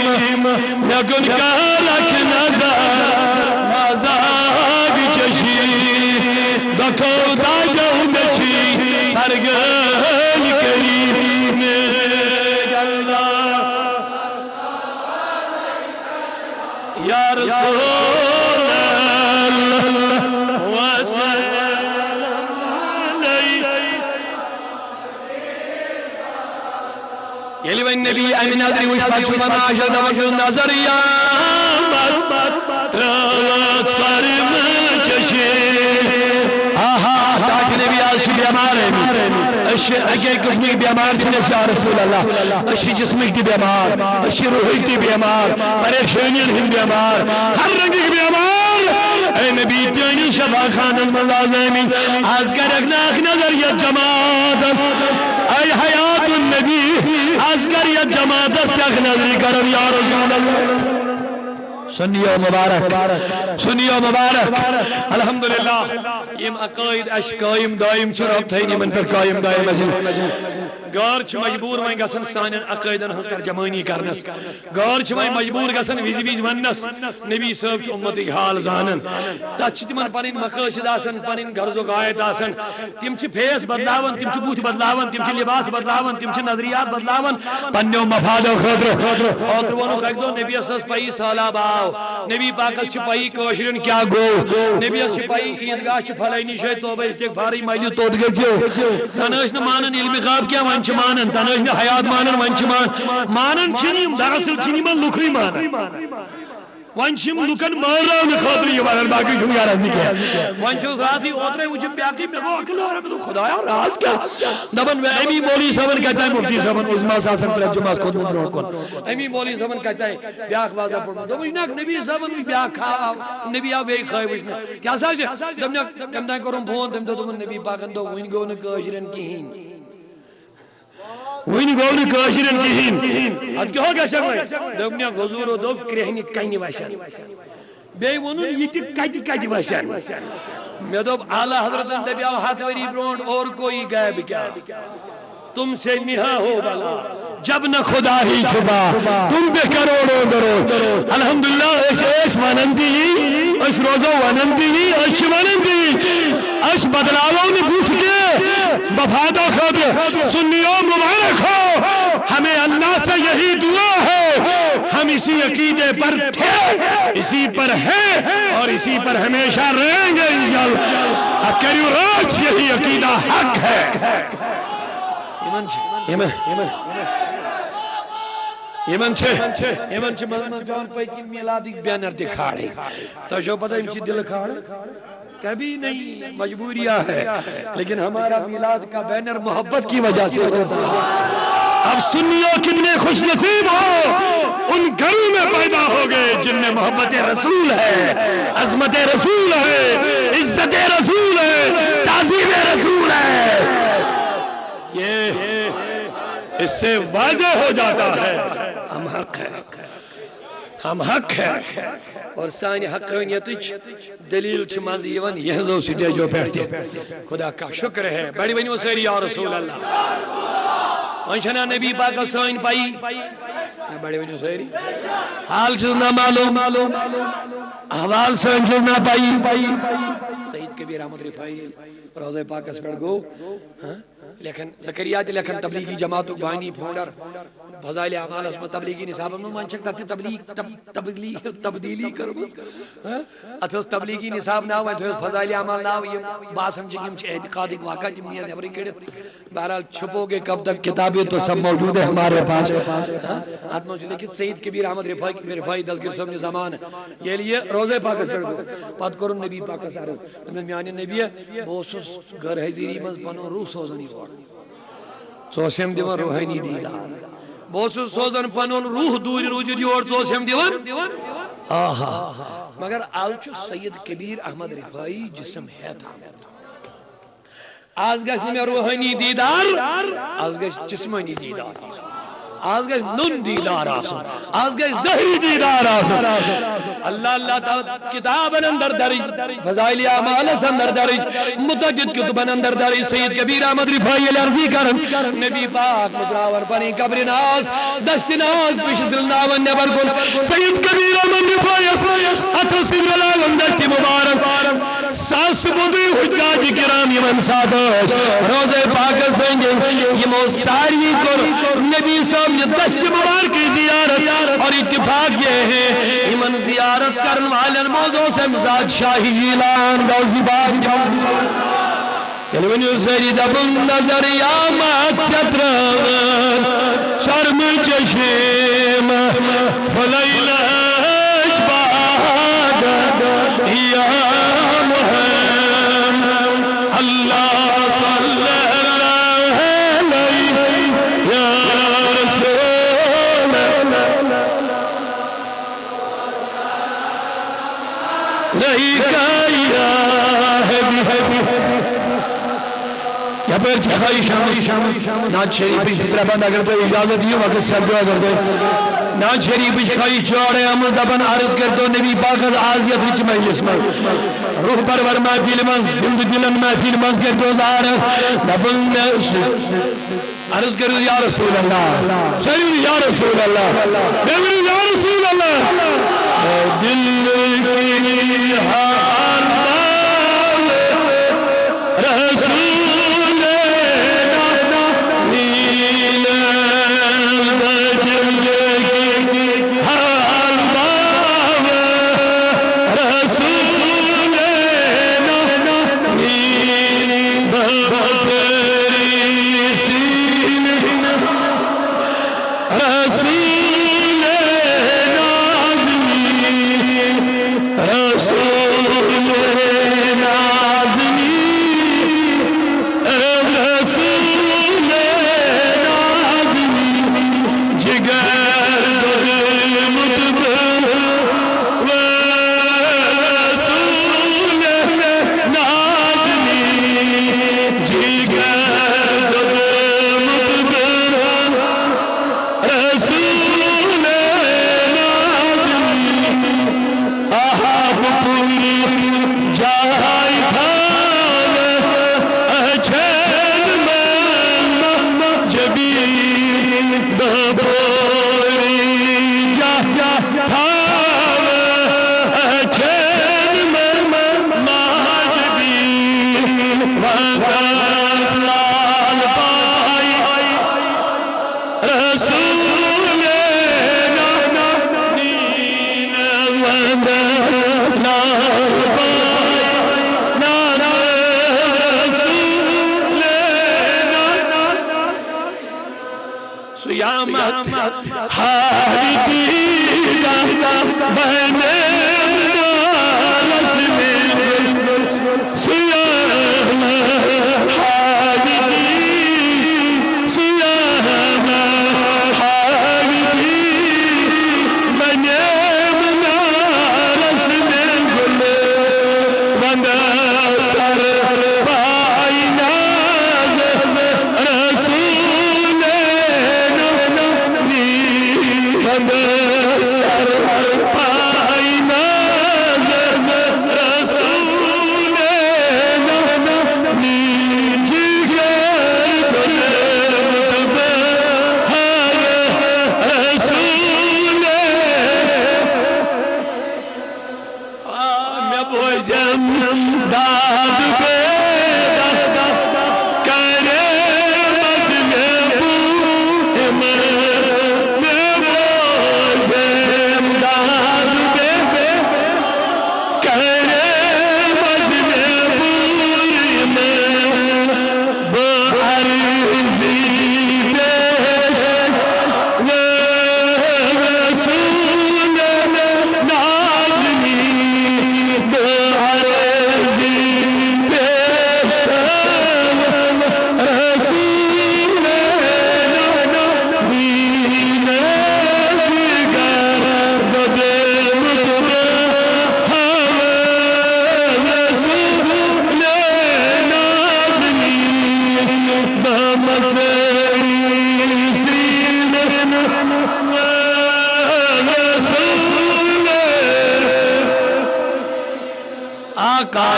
میں کن کارک نظر مازاد چشیم بکو دا جو نچی ہرگل کریم یا رسول اللہ یل نبی امین ادری وش پچ بناش دو نظر یا رات سر میں چشے تاکہ نبی آج بیمار ہے اشی اگے قسمی بیمار چھنس یا رسول اللہ اشی جسمک دی بیمار اشی روحک دی بیمار پریشانین ہند بیمار ہر رنگ کی بیمار اے نبی تیانی شفا خانن ملازمین آج کرک ناک نظر یا جماعت اے حیات النبی آج کر یا جماعت تک نظری کرم یا رسول اللہ سنیو مبارک سنیو مبارک الحمدللہ یم عقائد اش قائم دائم چراب تھینی من پر قائم دائم گار چھ مجبور وائن گسن سانن عقائدن ہن ترجمانی کرنس گار چھ وائن مجبور گسن ویز ویز ونس نبی صاحب چھ امتی حال زانن تات چھ تمن پنن مقاصد آسن پنن غرض و غایت آسن تم چھ فیس بدلاون تم چھ بوت بدلاون تم چھ لباس بدلاون تم چھ نظریات بدلاون پنیو مفاد خاطر اوتر ونو کھدو نبی اساس پئی سالاب آو نبی پاکس چھ پئی کوشرن کیا گو نبی اس چھ پئی عیدگاہ چھ فلانی شے توبہ استغفاری مجلس توت گچو تناش نہ مانن علم غیب کیا ون چھ مانن تناش نہ حیات مانن ون چھ مانن چھنیم دراصل چھنیم لکھری مانن ون چھم لکن مارن خاطر یہ ونن باقی چھم یار ازی کیا ون چھ راتی اوترے وجم بیاقی میں وہ اکل اور خدایا راز کیا دبن میں امی مولی صاحب کہتا ہے مفتی صاحب عظما ساسن پر جمعہ خود منو کون امی مولی صاحب کہتا ہے بیاق بازا پڑھ دو نہ نبی صاحب وی بیاق نبی ا وے کھای وچ کیا ساج دم نہ کرم فون دم تو نبی پاکن دو وین گو نہ کاشرن کہین وین گو نہ کاشرن کہین اد کیا ہو گیا شک دم نہ حضور دو کرہنی کینی واشن بے ونن یہ کٹ واشن میں دو اعلی حضرت دبیا ہاتھ وری برونڈ اور کوئی غیب کیا تم سے نہا ہو بلا جب نہ خدا ہی چھپا تم بے کروڑوں درود الحمدللہ اس ونندی اس روزو ونندی اس ونندی اس بدلاؤں نے پوچھ کے بفادہ خاطر سنیوں مبارک ہو ہمیں اللہ سے یہی دعا ہے ہم اسی عقیدے پر تھے اسی پر ہیں اور اسی پر ہمیشہ رہیں گے انشاءاللہ کریو راج یہی عقیدہ حق ہے یمن چھ محمد جان پائی کی میلادی بینر دکھاڑے تو جو پتہ ان کی دل کھاڑے کبھی نہیں مجبوریاں ہے لیکن ہمارا میلاد کا بینر محبت کی وجہ سے ہوتا ہے اب سنیو کتنے خوش نصیب ہو ان گھروں میں پیدا ہو گئے جن میں محبت رسول ہے عظمت رسول ہے عزت رسول ہے تعظیم رسول ہے یہ اس سے واضح ہو جاتا ہے ہم حق ہے ہم حق ہے اور سانی حقانیت دلیل چھ مز یوان یہزو سٹیجو پہتے خدا کا شکر ہے بڑی بنیو سیری یا رسول اللہ منشنا نبی پاک سائن پائی بڑی بنیو سیری حال چیزنا معلوم احوال سائن چیزنا پائی سید کبیر احمد رفائی روزہ پاک اس پر گو لیکن زکریات لیکن تبلیغی جماعتوں بانی فونڈر فضائل اعمال اس میں تبلیغی نصاب میں مان چکتا تھی تبدیلی کرو اتھس تبلیغی نصاب نہ ہوئے تو فضائل اعمال نہ ہوئے باسن جگم چھ اعتقادی واقع جمعیت نبری کڑت بہرحال چھپو گے کب تک کتابیں تو سب موجود ہے ہمارے پاس آت موجود ہے کہ سید کبیر احمد رفائی دستگیر صاحب نے زمان یہ لیے روزے پاک اس پر پات کرن نبی پاک سارس میں میانی نبی ہے بوسوس گھر ہے زیری مز پنو روح سوزنی ہوا سوشم دیوان روحانی دیدار بوسوس سوزن پنون روح دوری روجی دیور سوشم دیوان مگر آلچو سید کبیر احمد رفائی جسم ہے تھا آز گشت میں روحانی دیدار آز گشت جسمانی دیدار آز گئے نن دیدار آسن آز گئے زہری دیدار آسن اللہ اللہ تعالی کتابن اندر درج فضائل اعمال اندر درج متعدد کتبن اندر درج سید کبیر احمد رفائی الارضی کرن نبی پاک مدراور بنی قبر ناز دست ناز پیش دل ناون نبر کن سید کبیر احمد رفائی اتھل سنگلال دست مبارک ساس بدی حجاج کرام یمن سادش روزے پاک سنگیں یمو ساری کر نبی صاحب دست مبارک کی زیارت اور اتفاق یہ ہے ایمن زیارت کرن والن موضوع سے مزاج شاہی جیلان غوثی باغ یلونی سری دبن نظر یامت چتران شرم چشم فلیلش باد یا محمد اللہ صلی اللہ علیہ یا رسول نہیں کیا یا پھر چکھائی شام ناز شریف اسی طرح بند اگر تو اجازت دیو وقت سر دعا کر دو ناز شریف چکھائی چوڑے ہم دبن عرض کر دو نبی پاک از آزیت وچ مجلس میں روح پرور محفل من زند دلن محفل من کر دو دار دبن میں عرض کرو یا رسول اللہ شریف یا رسول اللہ نبی یا رسول اللہ دل کی حال رسول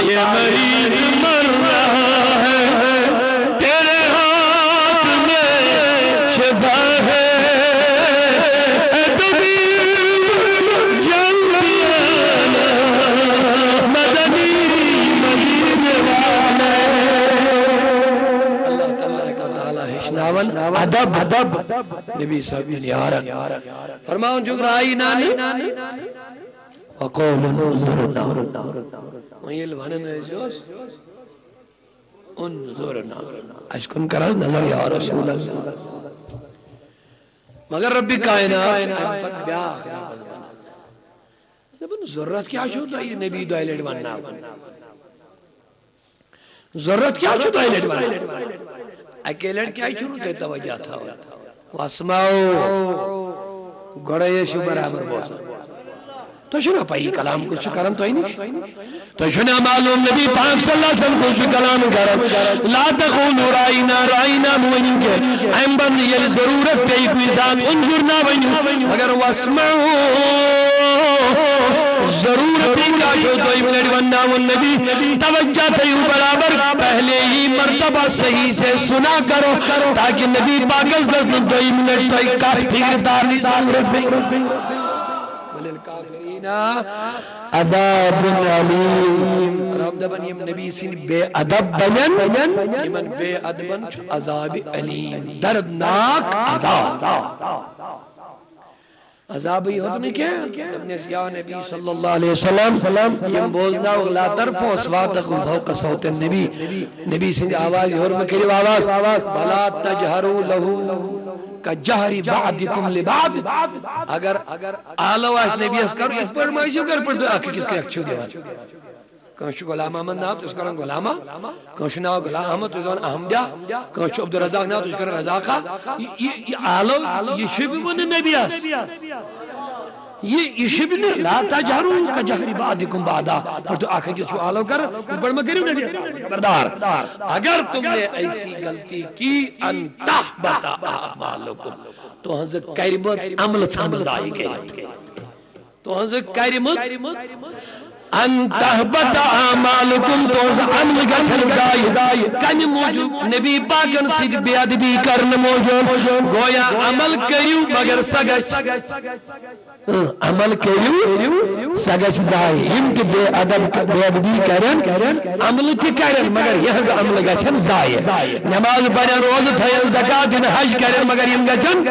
یہ مریض مر رہا ہے تیرے ہاتھ میں شفا ہے اے طبیب جلدی آنا مدنی مدینے والا اللہ تبارک و تعالی حشناون ادب نبی صاحب یارن فرماؤں جگرائی نانی وقوم انظرنا ویل ونن جوس انظرنا اشکن کرز نظر یا رسول اللہ مگر رب کائنات پت بیاخ دبن ضرورت کیا چھو تو یہ نبی دو ایلیٹ بننا ضرورت کیا چھو تو ایلیٹ بننا اکیلیٹ کیا چھو تو توجہ تھا واسماؤ گوڑے شو برابر بوزا تو شنا پائی کلام کچھ کرن تو ہی نہیں تو شنا معلوم نبی پاک صلی اللہ علیہ وسلم کچھ کلام کرن لا تقولوا رائنا موینی کے ایم بند یہ ضرورت پہ کوئی ذات انظرنا بنیو مگر واسمعو ضرورت ہی کا جو دو منٹ بننا وہ نبی توجہ تیو برابر پہلے ہی مرتبہ صحیح سے سنا کرو تاکہ نبی پاک صلی اللہ علیہ وسلم دو منٹ تو ایک کات فکردار نہیں ضرورت بھی عذاب علیم رب دبن یم نبی سین بے ادب بنن یمن بے ادبن عذاب علیم دردناک عذاب عذاب ہی ہوتا نہیں کیا ابن یا نبی صلی اللہ علیہ وسلم یم بولنا لا ترفو اصواتکم فوق صوت النبی نبی سین آواز اور مکریب آواز بلا تجہرو لہو کجہری بعدکم لبعد اگر آلو اس نبی اس کرو اس پر مائشو کر پر دو آکے کس کے اکچھو دیوان کانشو غلام احمد ناو تو اس کرن غلامہ کانشو ناو غلام احمد تو اس کرن احمدہ کانشو عبدالرزاق ناو تو اس کرن رزاقہ یہ آلو یہ شبی من نبی اس یہ شبی نے لا تجہرو کجہری بعدکم بعدا پر تو آکے کس آلو کر اوپر میں کرو نبی خبردار اگر تم نے ایسی غلطی کی ان تحبط اعمالکم تو ہنز کریمت عمل چمل آئی گئی تو ہنز کریمت ان تحبط اعمالکم تو ہنز عمل گچھن زائی کن موجود نبی پاکن سید بیادبی کرن موجود گویا عمل کریو مگر سگش عمل کریو سگش زائی ہم کے بے ادبی کرن عمل کی کرن مگر یہ عمل گچھن زائی نماز پڑھن روز تھین زکاة دن حج کرن مگر یم گچھن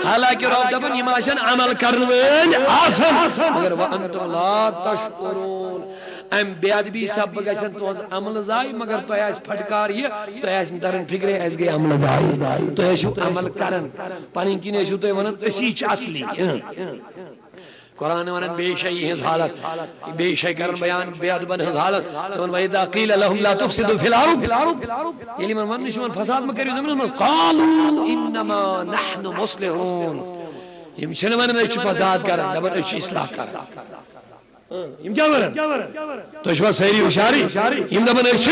حالانکہ رب دبن یم آشن عمل کرن آسن مگر وانتم لا تشکرون ام بے ادبی سب گچھن تو عمل زائی مگر تو ایس پھٹکار یہ تو ایس درن فکرے ایس گئی عمل زائی تو ایسو عمل کرن پانین کی نیشو تو ونن اسیچ اصلی قرآن ونن بے شئی ہز حالت بے شئی کرن بیان بے ادبن ہز حالت ون وَإِذَا قِيلَ لَهُمْ لَا تُفْسِدُوا فِي الْأَرْضِ یعنی من نشمن فساد مکریو زمین من قالوا انما نحن مصلحون یم شنون اچھ فساد کرن دبن اچھ اصلاح کرن یم کیا ورن تو شما سہری اشاری یم دبن اچھ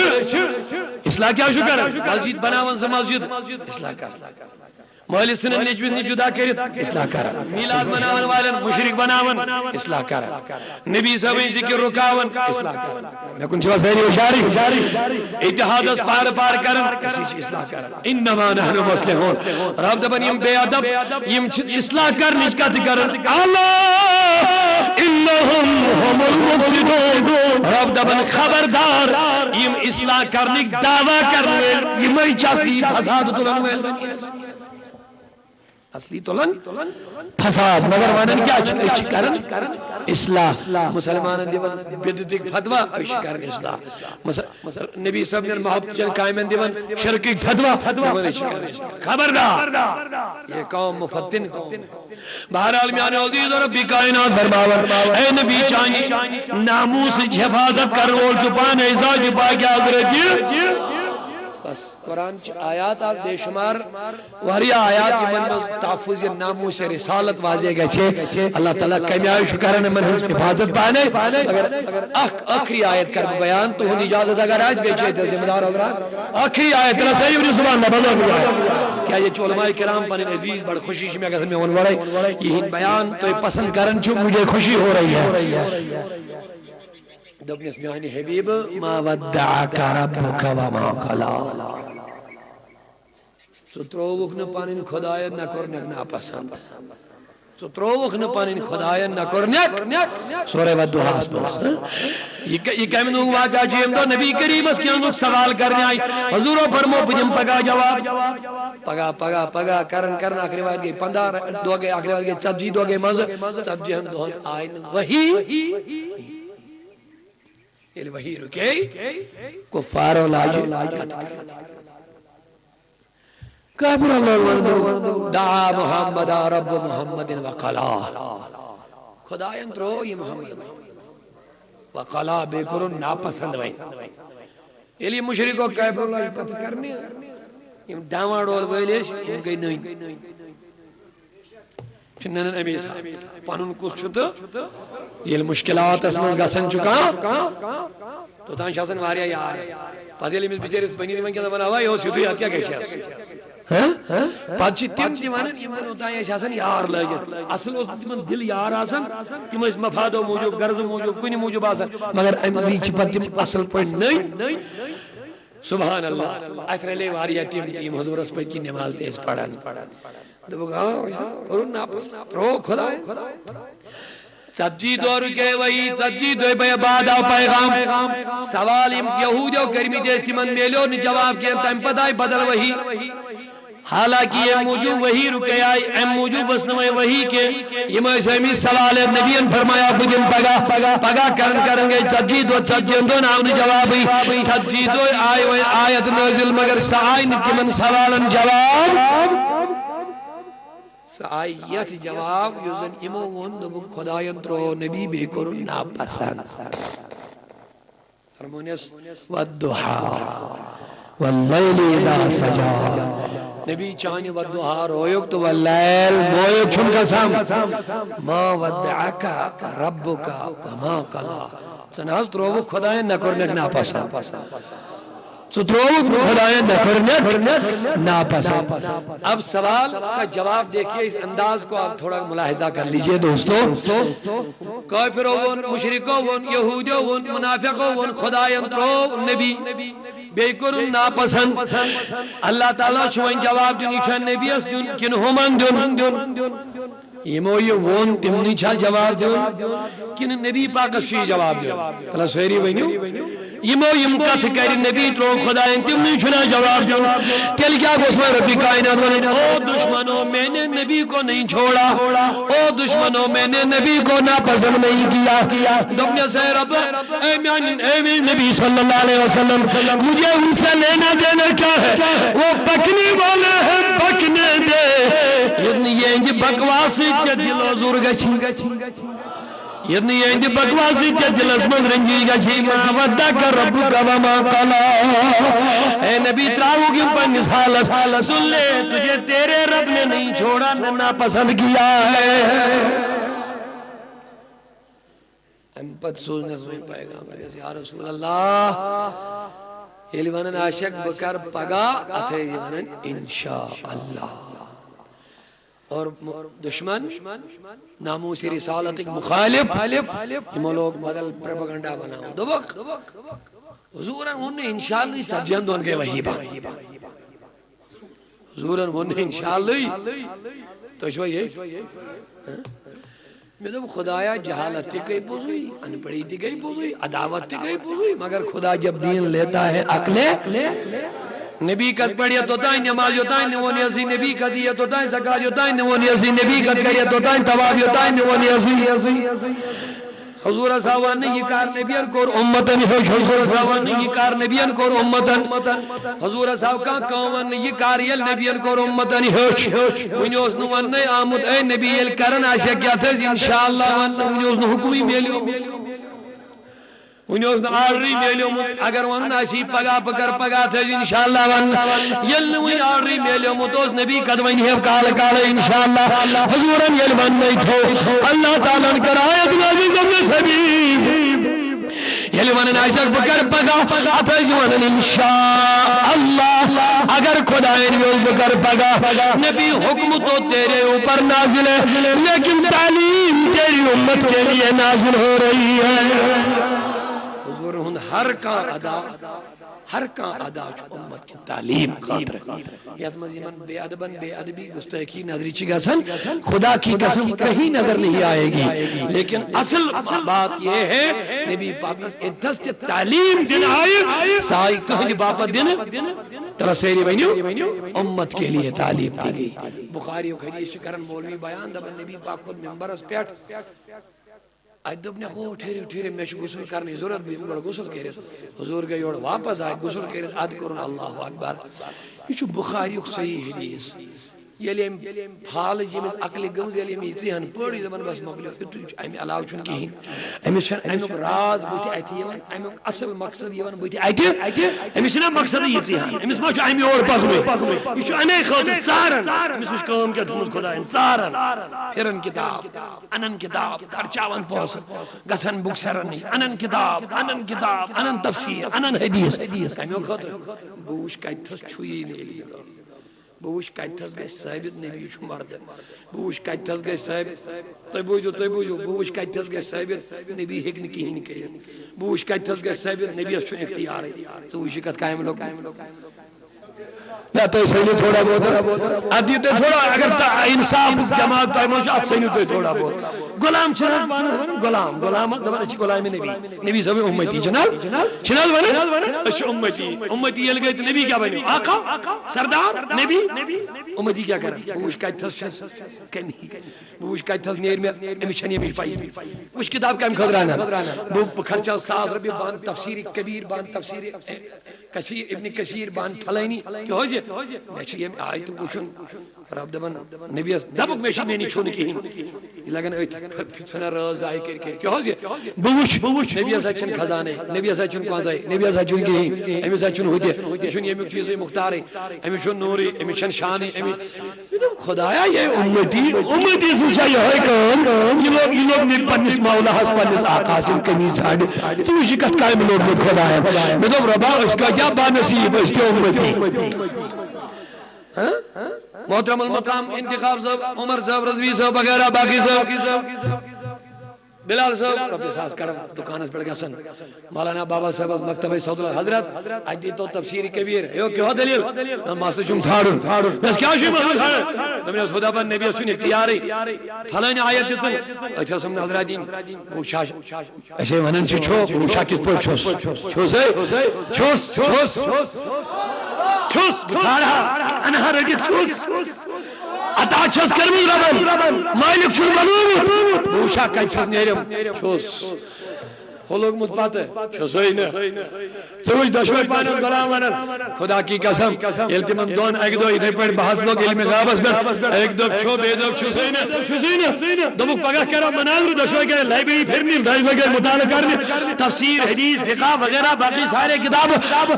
اصلاح کیا شو کرن مسجد بناون سے مسجد اصلاح کرن محل سنن نجوید نجودا کرت اصلاح کر میلاد بناون والن مشرک بناون اصلاح کر نبی صاحب ذکر رکاون اصلاح کر میں کن چھوا سہری اشاری اتحاد اس پار کرن اصلاح کر انما نحن مصلحون رب دبن یم بے ادب یم اصلاح کر نجکت کرن اللہ انہم هم المفسدون رب دبن خبردار یم اصلاح کرنک دعویٰ کرن یمائی چاسلی فساد تلن میں اصلی تولن فساد مگر وانن کیا اچھ کرن اصلاح مسلمان دیون بدتک فتوہ اچھ کرن اصلاح نبی صاحب نے محبت چن قائمن دیون شرکی فتوہ دیون اچھ کرن اصلاح خبردار یہ قوم مفتن قوم بہرحال میان عزیز اور ربی کائنات فرماون اے نبی چانی ناموس حفاظت کر رول چپان ایزا جپا کیا حضرت بس قرآن آیات بے شمار واری آیات کی من تحفظ ناموس رسالت واضح گئے چھے اللہ تعالیٰ کمیائی شکرن من حسن حفاظت پانے اگر آخری آیت کر بیان تو ہن اجازت اگر آج بیچے تھے ذمہ دار ہوگا آخری آیت اللہ صحیح بری سبحان اللہ بلو کیا یہ علماء کرام پانے عزیز بڑھ خوشی میں اگر ہمیں ہون وڑے یہ بیان تو پسند کرن چو مجھے خوشی ہو رہی ہے دبنی اسمیانی حبیب ما ودعک ربک وما قلا سترووک نہ پانین خدایت نہ کرنک نہ پسند سترووک نہ پانین خدایت نہ کرنک سورہ ودعا یہ کہم نوگ واقعہ جیم دو نبی کریم اس کی اندوک سوال کرنے آئی حضورو فرمو پجم پگا جواب پگا کرن آخری وقت گئی 15 دو گئے آخری وقت گئی چبجی دو گئے مز چبجی ہم دو آئین وہی یہ وہی رکے کفار لاج کافر اللہ دعا محمد رب محمد وقلا خدا انترو یہ محمد وقلا بے کرن ناپسند وئی یہ لیے مشرکو کافر اللہ پتہ کرنے یہ داما ڈول ویلیش یہ گئی نہیں چنن امی صاحب پانون کس چھتا یہ مشکلات اسمن گسن چکا تو تان شاسن واریا یار پتہ لیے میں بچے بنی دیوان کیا بنا ہوا یہ ہو سیدھو یاد کیا کیسے پتہ تم دیوانن یمن ہوتا ہے شاسن یار لگت اصل اس تمن دل یار آسن تم اس مفادو موجود غرض موجود کنی موجود آسن مگر امی چھ پتہ تم اصل پڑھ نہیں سبحان اللہ اثر لے واریا ٹیم حضور اس پہ کی نماز تیز پڑھن دو گا کرن ناپس رو خدا سچی دور کے وہی سچی دو بے بعد پیغام سوال یہودیو کرمی دیستی من میلو نے جواب کیا تم پتہ بدل وہی حالانکہ یہ موجود وہی رکے آئی ایم موجود بسنوے وہی کے یہ میں سوال نبی ان فرمایا بدن پگا کریں گے سجی دو نام نے جواب سجی دو آیت نازل مگر سائن کی من سوالن جواب سائیت جواب یوزن امو وندو خدایان ترو نبی بے کرن ناپسند فرمونیس والدحا واللیل اذا سجا نبی چانی والدحا رویک تو واللیل مویک چھن قسم ما ودعکا ربکا وما قلا سناز ترو خدایان نکرنک ناپسند ناپسند اب سوال کا جواب دیکھئے اس انداز کو آپ تھوڑا ملاحظہ کر لیجئے دوستو کافروں مشرکوں یہودیوں منافقوں خدایان ترو نبی بے کرن ناپسند اللہ تعالیٰ شوائن جواب دن ایچھا نبی اس دن کن ہمان دن یہ موئی وون تمنی چھا جواب دن کن نبی پاک شوئی جواب دن تلا سویری بینیو یہ موئی مکت کری نبی ترو خدایان تمنی چھنا جواب دن تیل کیا گوسمہ ربی کائنات ونن او دشمنوں میں نے نبی کو نہیں چھوڑا او دشمنوں میں نے نبی کو ناپسند نہیں کیا دبنی سے رب اے نبی صلی اللہ علیہ وسلم مجھے ان سے لینا دینا کیا ہے وہ پکنے والے ہیں پکنے دے یہ بکواسی چا دل و زور گچھی یہ بکواسی چا دل اسمد رنجی گچھی ما ودہ کا رب کا وما قلا اے نبی تراؤ کی پنس حالت سن لے تجھے تیرے رب نے نہیں چھوڑا نہ پسند کیا ہے ہم پت سوچنے سوئی پائے گا یا رسول اللہ یہ لیوانن عاشق بکر پگا اتھے لیوانن انشاءاللہ اور دشمن ناموس رسالت مخالف یہ لوگ بدل پروپیگنڈا بناؤ دبک حضوراً انہیں انشاءاللہ تجن دون گئے وہی با حضوراً انہیں انشاءاللہ تو شوئی ہے میں تو خدایا جہالت تی گئی پوزوئی انپڑی تی گئی پوزوئی عداوت تی گئی پوزوئی مگر خدا جب دین لیتا ہے عقلے نبی قد پڑھیا تو تائیں نماز ہوتائیں نوانی اسی نبی قد دیا تو تائیں زکاة ہوتائیں نوانی اسی نبی قد کریا تو تائیں تواب ہوتائیں نوانی اسی حضور صاحبان نے یہ کار نبیان کور امتن ہوش حضور صاحبان نے یہ کار نبیان کور امتن حضور صاحب کا قومن نے یہ کاریل نبیان کور امتن ہوش ونیوز نوان نے آمد اے نبی کرن آشیا کیا تھا انشاءاللہ ونیوز نو حکمی میلیو ونیوز نو آرری میلیو اگر ونن آشی پگا پکر پگا تھا انشاءاللہ ون یل وین آرری میلیو متوز نبی قدوین ہے کال کال انشاءاللہ حضورن یل ون نہیں تھو اللہ تعالیٰ نے کرایت نازل ابن سبیب یل ونن آشک پکر پگا اتھا ونن انشاءاللہ اگر خدایت ویوز پکر پگا نبی حکم تو تیرے اوپر نازل ہے لیکن تعلیم تیری امت کے لیے نازل ہو رہی ہے ہر کا ادا چو امت کی تعلیم خاطر یہ مزیمن بے ادبن بے ادبی گستاخی نظری چگا سن خدا کی قسم کہیں نظر نہیں آئے گی لیکن اصل بات یہ ہے نبی پاک ادھست تعلیم دن آئے سائی کہیں باپا دن ترہ سیری بینیو امت کے لیے تعلیم دی گئی بخاری و خدیش کرن مولوی بیان دبن نبی پاک خود ممبر اس پیٹ آج دبنے خو ٹھیرے ٹھیرے میں غسل کرنے ضرورت بھی مگر غسل کرے حضور گئی اور واپس آئے غسل کرے اد کرن اللہ اکبر یہ بخاری صحیح حدیث یلی پھال جمس عقل گمز یلی میزہن پڑی دبن بس مکلیو امی علاوہ چھن کہین امس امیک راز بوتھ اتھی یوان امیک اصل مقصد یوان بوتھ اتھی امس چھنا مقصد یزہن امس ما چھ امی اور پکوے یہ چھ امی خاطر ژارن امس وچ کام کیا تھمس خداین ژارن پھرن کتاب انن کتاب خرچاون پوس گسن بک سرن انن کتاب انن تفسیر انن حدیث امی خاطر بوش کتھس چھوئی نیلی بوش کتھس گئی ثابت نبی چھ مرد بوش کتھس گئی ثابت تہ بوجو بوش کتھس گئی ثابت نبی ہیک نہ کہین کرت بوش کتھس گئی ثابت نبی چھ اختیار ژٕ وچھ کت قائم لوگ نہ تو سنو تھوڑا بہت ادی تو تھوڑا اگر انصاف جماعت تہ مجھ ات سنو تو تھوڑا بہت غلام چھنا غلام دپان اچھ غلام نبی صاحب امتی چھنا ون اچھ امتی یل گئی تو نبی کیا بنو آقا سردار نبی امتی کیا کرن بوش کتھس چھ کمی بوش کتھس نیر میں امس چھن یہ پائی اس کتاب کم خدرانا بو خرچہ 100 روپے بان تفسیر کبیر بان تفسیر کثیر ابن کثیر بان پھلانی کہ ہو جے میں چھ یہ آیت وچن رب دبن نبی دبک میں چھ میں نہیں چھون کہین یہ لگن ایت سنا راز آئی کر کہ ہو جے بوش نبی سچن خزانے نبی سچن کوزائی نبی سچن کہین امی سچن ہوتے یہ چھن یہ چیز مختار امی چھن نوری امی چھن شان امی خدایا یہ امتی سے یہ کام یہ لوگ نے پنس مولا ہس پنس آقا سے قمیض ہاڑ ژٕ وچھ کت کامہ لوگ خدایا میں تو ربا اس کا کیا بانصیب اس کے امتی محترم المقام انتخاب صاحب عمر صاحب رضوی صاحب وغیرہ باقی صاحب بلال صاحب رب ساز کرم دکانس پہ گسن مولانا بابا صاحب مکتبہ سعود حضرت اج تو تفسیر کبیر یو کیا دلیل ماسٹر چم تھاڑن بس کیا چھ ماسٹر تھاڑن دمن خدا بن نبی چھ اختیار فلان آیت دتن اچھا سم حضرات دین وہ شاش ایسے ونن چھو وہ شاکت پر چھوس بسارا انہا رگت چھوس عطا چھس کرمی ربن مالک چھو بنومت بوشا کتھس نیرم چھوس ہولوگ متپات چھوسوئی نا سوچ دشوئی پانن غلام ونن خدا کی قسم التمن دون ایک دو ادھر پر بحث لوگ علم غابس پر ایک دو چھو بے دو چھوسوئی نا دمک پگہ کرا مناظر دشوئی کرے لائبریری پھرنی دائی وغیر مطالعہ کرنی تفسیر حدیث فقہ وغیرہ باقی سارے کتاب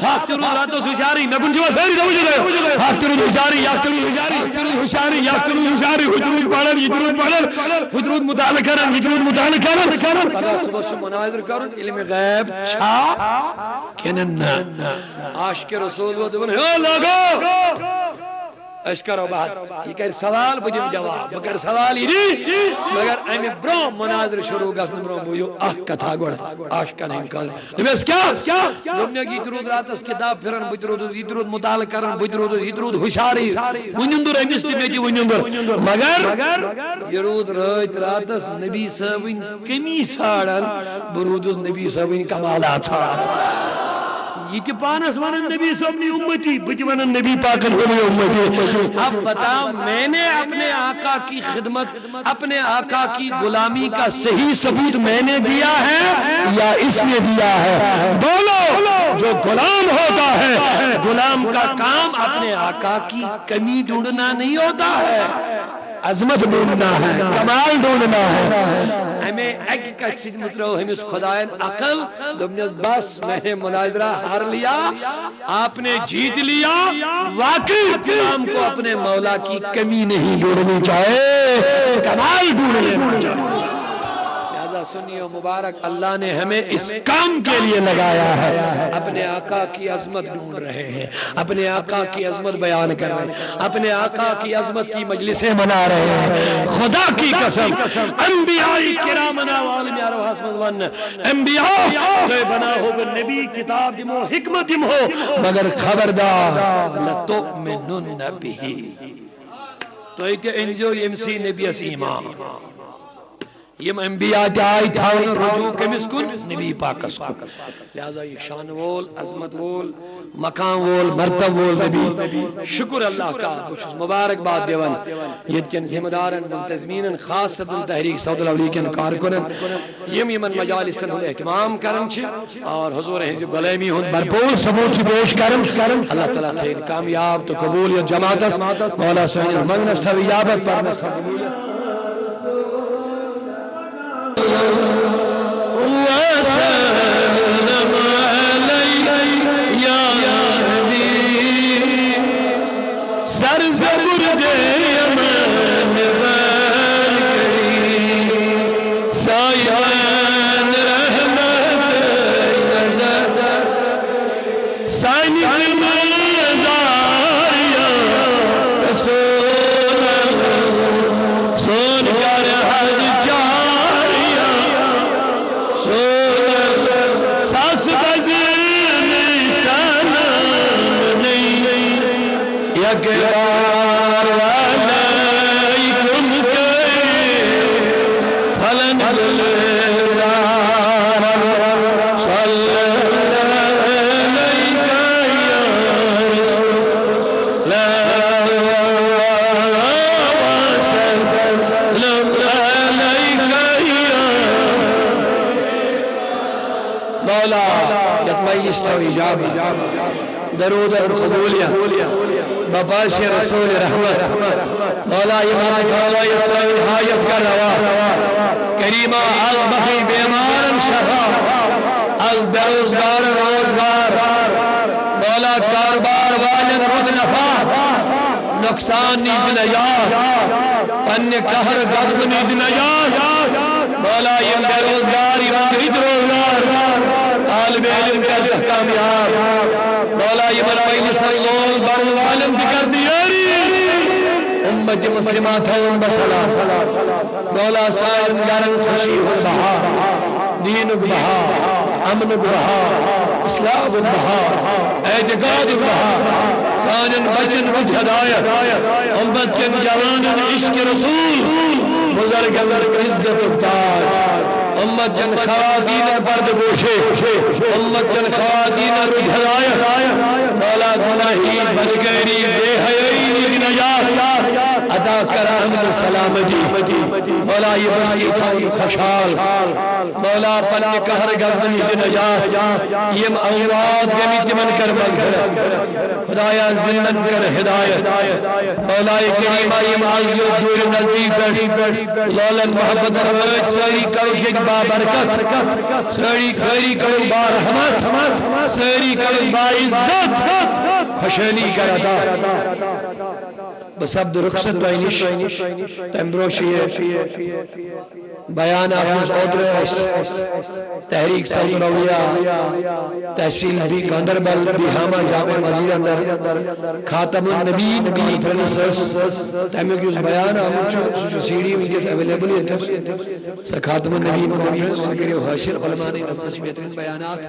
حق ترو راتو سوشاری نبن جوا ساری دوجہ دے حق ترو ہوشاری حق ترو ہوشاری حجرود پڑھن حجرود مطالعہ کرن پگہ صبح مناظر کرن علم غیب چھا کنن عاشق رسول و دبن ہے لوگو اشکر و بات یہ کہہ سوال بجم جواب مگر سوال ہی نہیں مگر امی برو مناظر شروع گسن برو بویو کتھا گوڑ عاشقان انکال نبیس کیا دنیا کی درود رات اس کتاب پھرن بدرود مطالعہ کرن بدرود ہوشاری ونندر امستی میں کی ونندر مگر درود رات اس نبی صاحبین کمی ساڑن برود نبی صاحبین کمالات ساڑن یہ کہ پانس ونن نبی صاحب نے امتی بچ ونن نبی پاکن ہونے امتی اب بتا میں نے اپنے آقا کی خدمت اپنے آقا کی غلامی کا صحیح ثبوت میں نے دیا ہے یا اس نے دیا ہے بولو جو غلام ہوتا ہے غلام کا کام اپنے آقا کی کمی ڈھونڈنا نہیں ہوتا ہے عظمت ڈھونڈنا ہے کمال ڈھونڈنا ہے ہمیں ایک کچھ مطرو ہمیں خدایت عقل دبنیس بس میں نے مناظرہ ہار لیا آپ نے جیت لیا واقعی غلام کو اپنے مولا کی کمی نہیں ڈھونڈنی چاہے کمال ڈھونڈنے چاہے سنی و مبارک اللہ نے ہمیں اس کام کے لیے لگایا ہے اپنے آقا کی عظمت ڈھونڈ رہے ہیں اپنے آقا کی عظمت بیان کر رہے ہیں اپنے آقا کی عظمت کی مجلسیں منا رہے ہیں خدا کی قسم انبیاء کرامنا وعالمیاء روحاسمت ون انبیاء تو بنا ہو نبی کتاب دمو حکمت دمو مگر خبردار لتؤمنن بھی تو ایک انجو امسی نبی اس ایمان یم انبیاء آئی تھاون رجوع کمس کن نبی پاکس کن لہذا یہ شان وول عظمت وول مقام وول مرتب وول نبی شکر اللہ کا بچس مبارک باد دیون یت کن ذمہ دارن منتظمین خاصۃ تحریک سعود الاولیاء کن کارکنن یم یمن مجالسن ہند اہتمام کرن چھ اور حضور ہنز غلامی ہند بھرپور ثبوت پیش کرن اللہ تعالیٰ تھین کامیاب تو قبولیت جماعتس مولا سین منگنس تھو یابت پرنس تھو قبولیت درود قبولیہ بپاش رسول رحمت مولا امام مولا اسرائیل حاجت کا روا کریمہ البخی بیمارن شفا البروزگار روزگار مولا کاربار والن رد نفا نقصان نیز نجات پن قہر غضب نیز نجات مولا یم بیروزگار یم رد روزگار طالب علم کے کامیاب مولا یہ برمائی صلول برم والم بکر دیاری امت مسلمات ہوں بسلام مولا سائن گرن خوشی ہو بہا دین بہا امن بہا اسلام بہا اعتقاد بہا سائن بچن بچ ہدایت امت کے جوان عشق رسول بزرگن عزت تاج امت جن خواتین پرد گوشے امت جن خواتین رجھ ہدایت مولا گناہی بدگیری بے حیائی نجات عطا کر امن سلامتی مولا یہ بسی تھاؤن خوشحال مولا پن قہر گردنی نجات یم اولاد گمیت من کر مغفرت خدایا زندن کر ہدایت مولا کریمہ یم آئیو دور نزدیک لولن محبت رویت ساری کرو بابرکت ساری کھری کرو بارحمت ساری کرو باعزت خوشحالی کرتا بس عبد رخصت وینش تمبروشی بیان آفوز ادرس تحریک سعود الاولیاء تحصیل بھی گاندربل بیہاما جامع مسجد اندر خاتم النبیین بھی پرنسس تیمیک یوز بیان آفوز سوچو سیڑی ویڈیوز اویلیبل ہے خاتم النبیین کانفرنس سکریو حاشر علماء نے نفس بہترین بیانات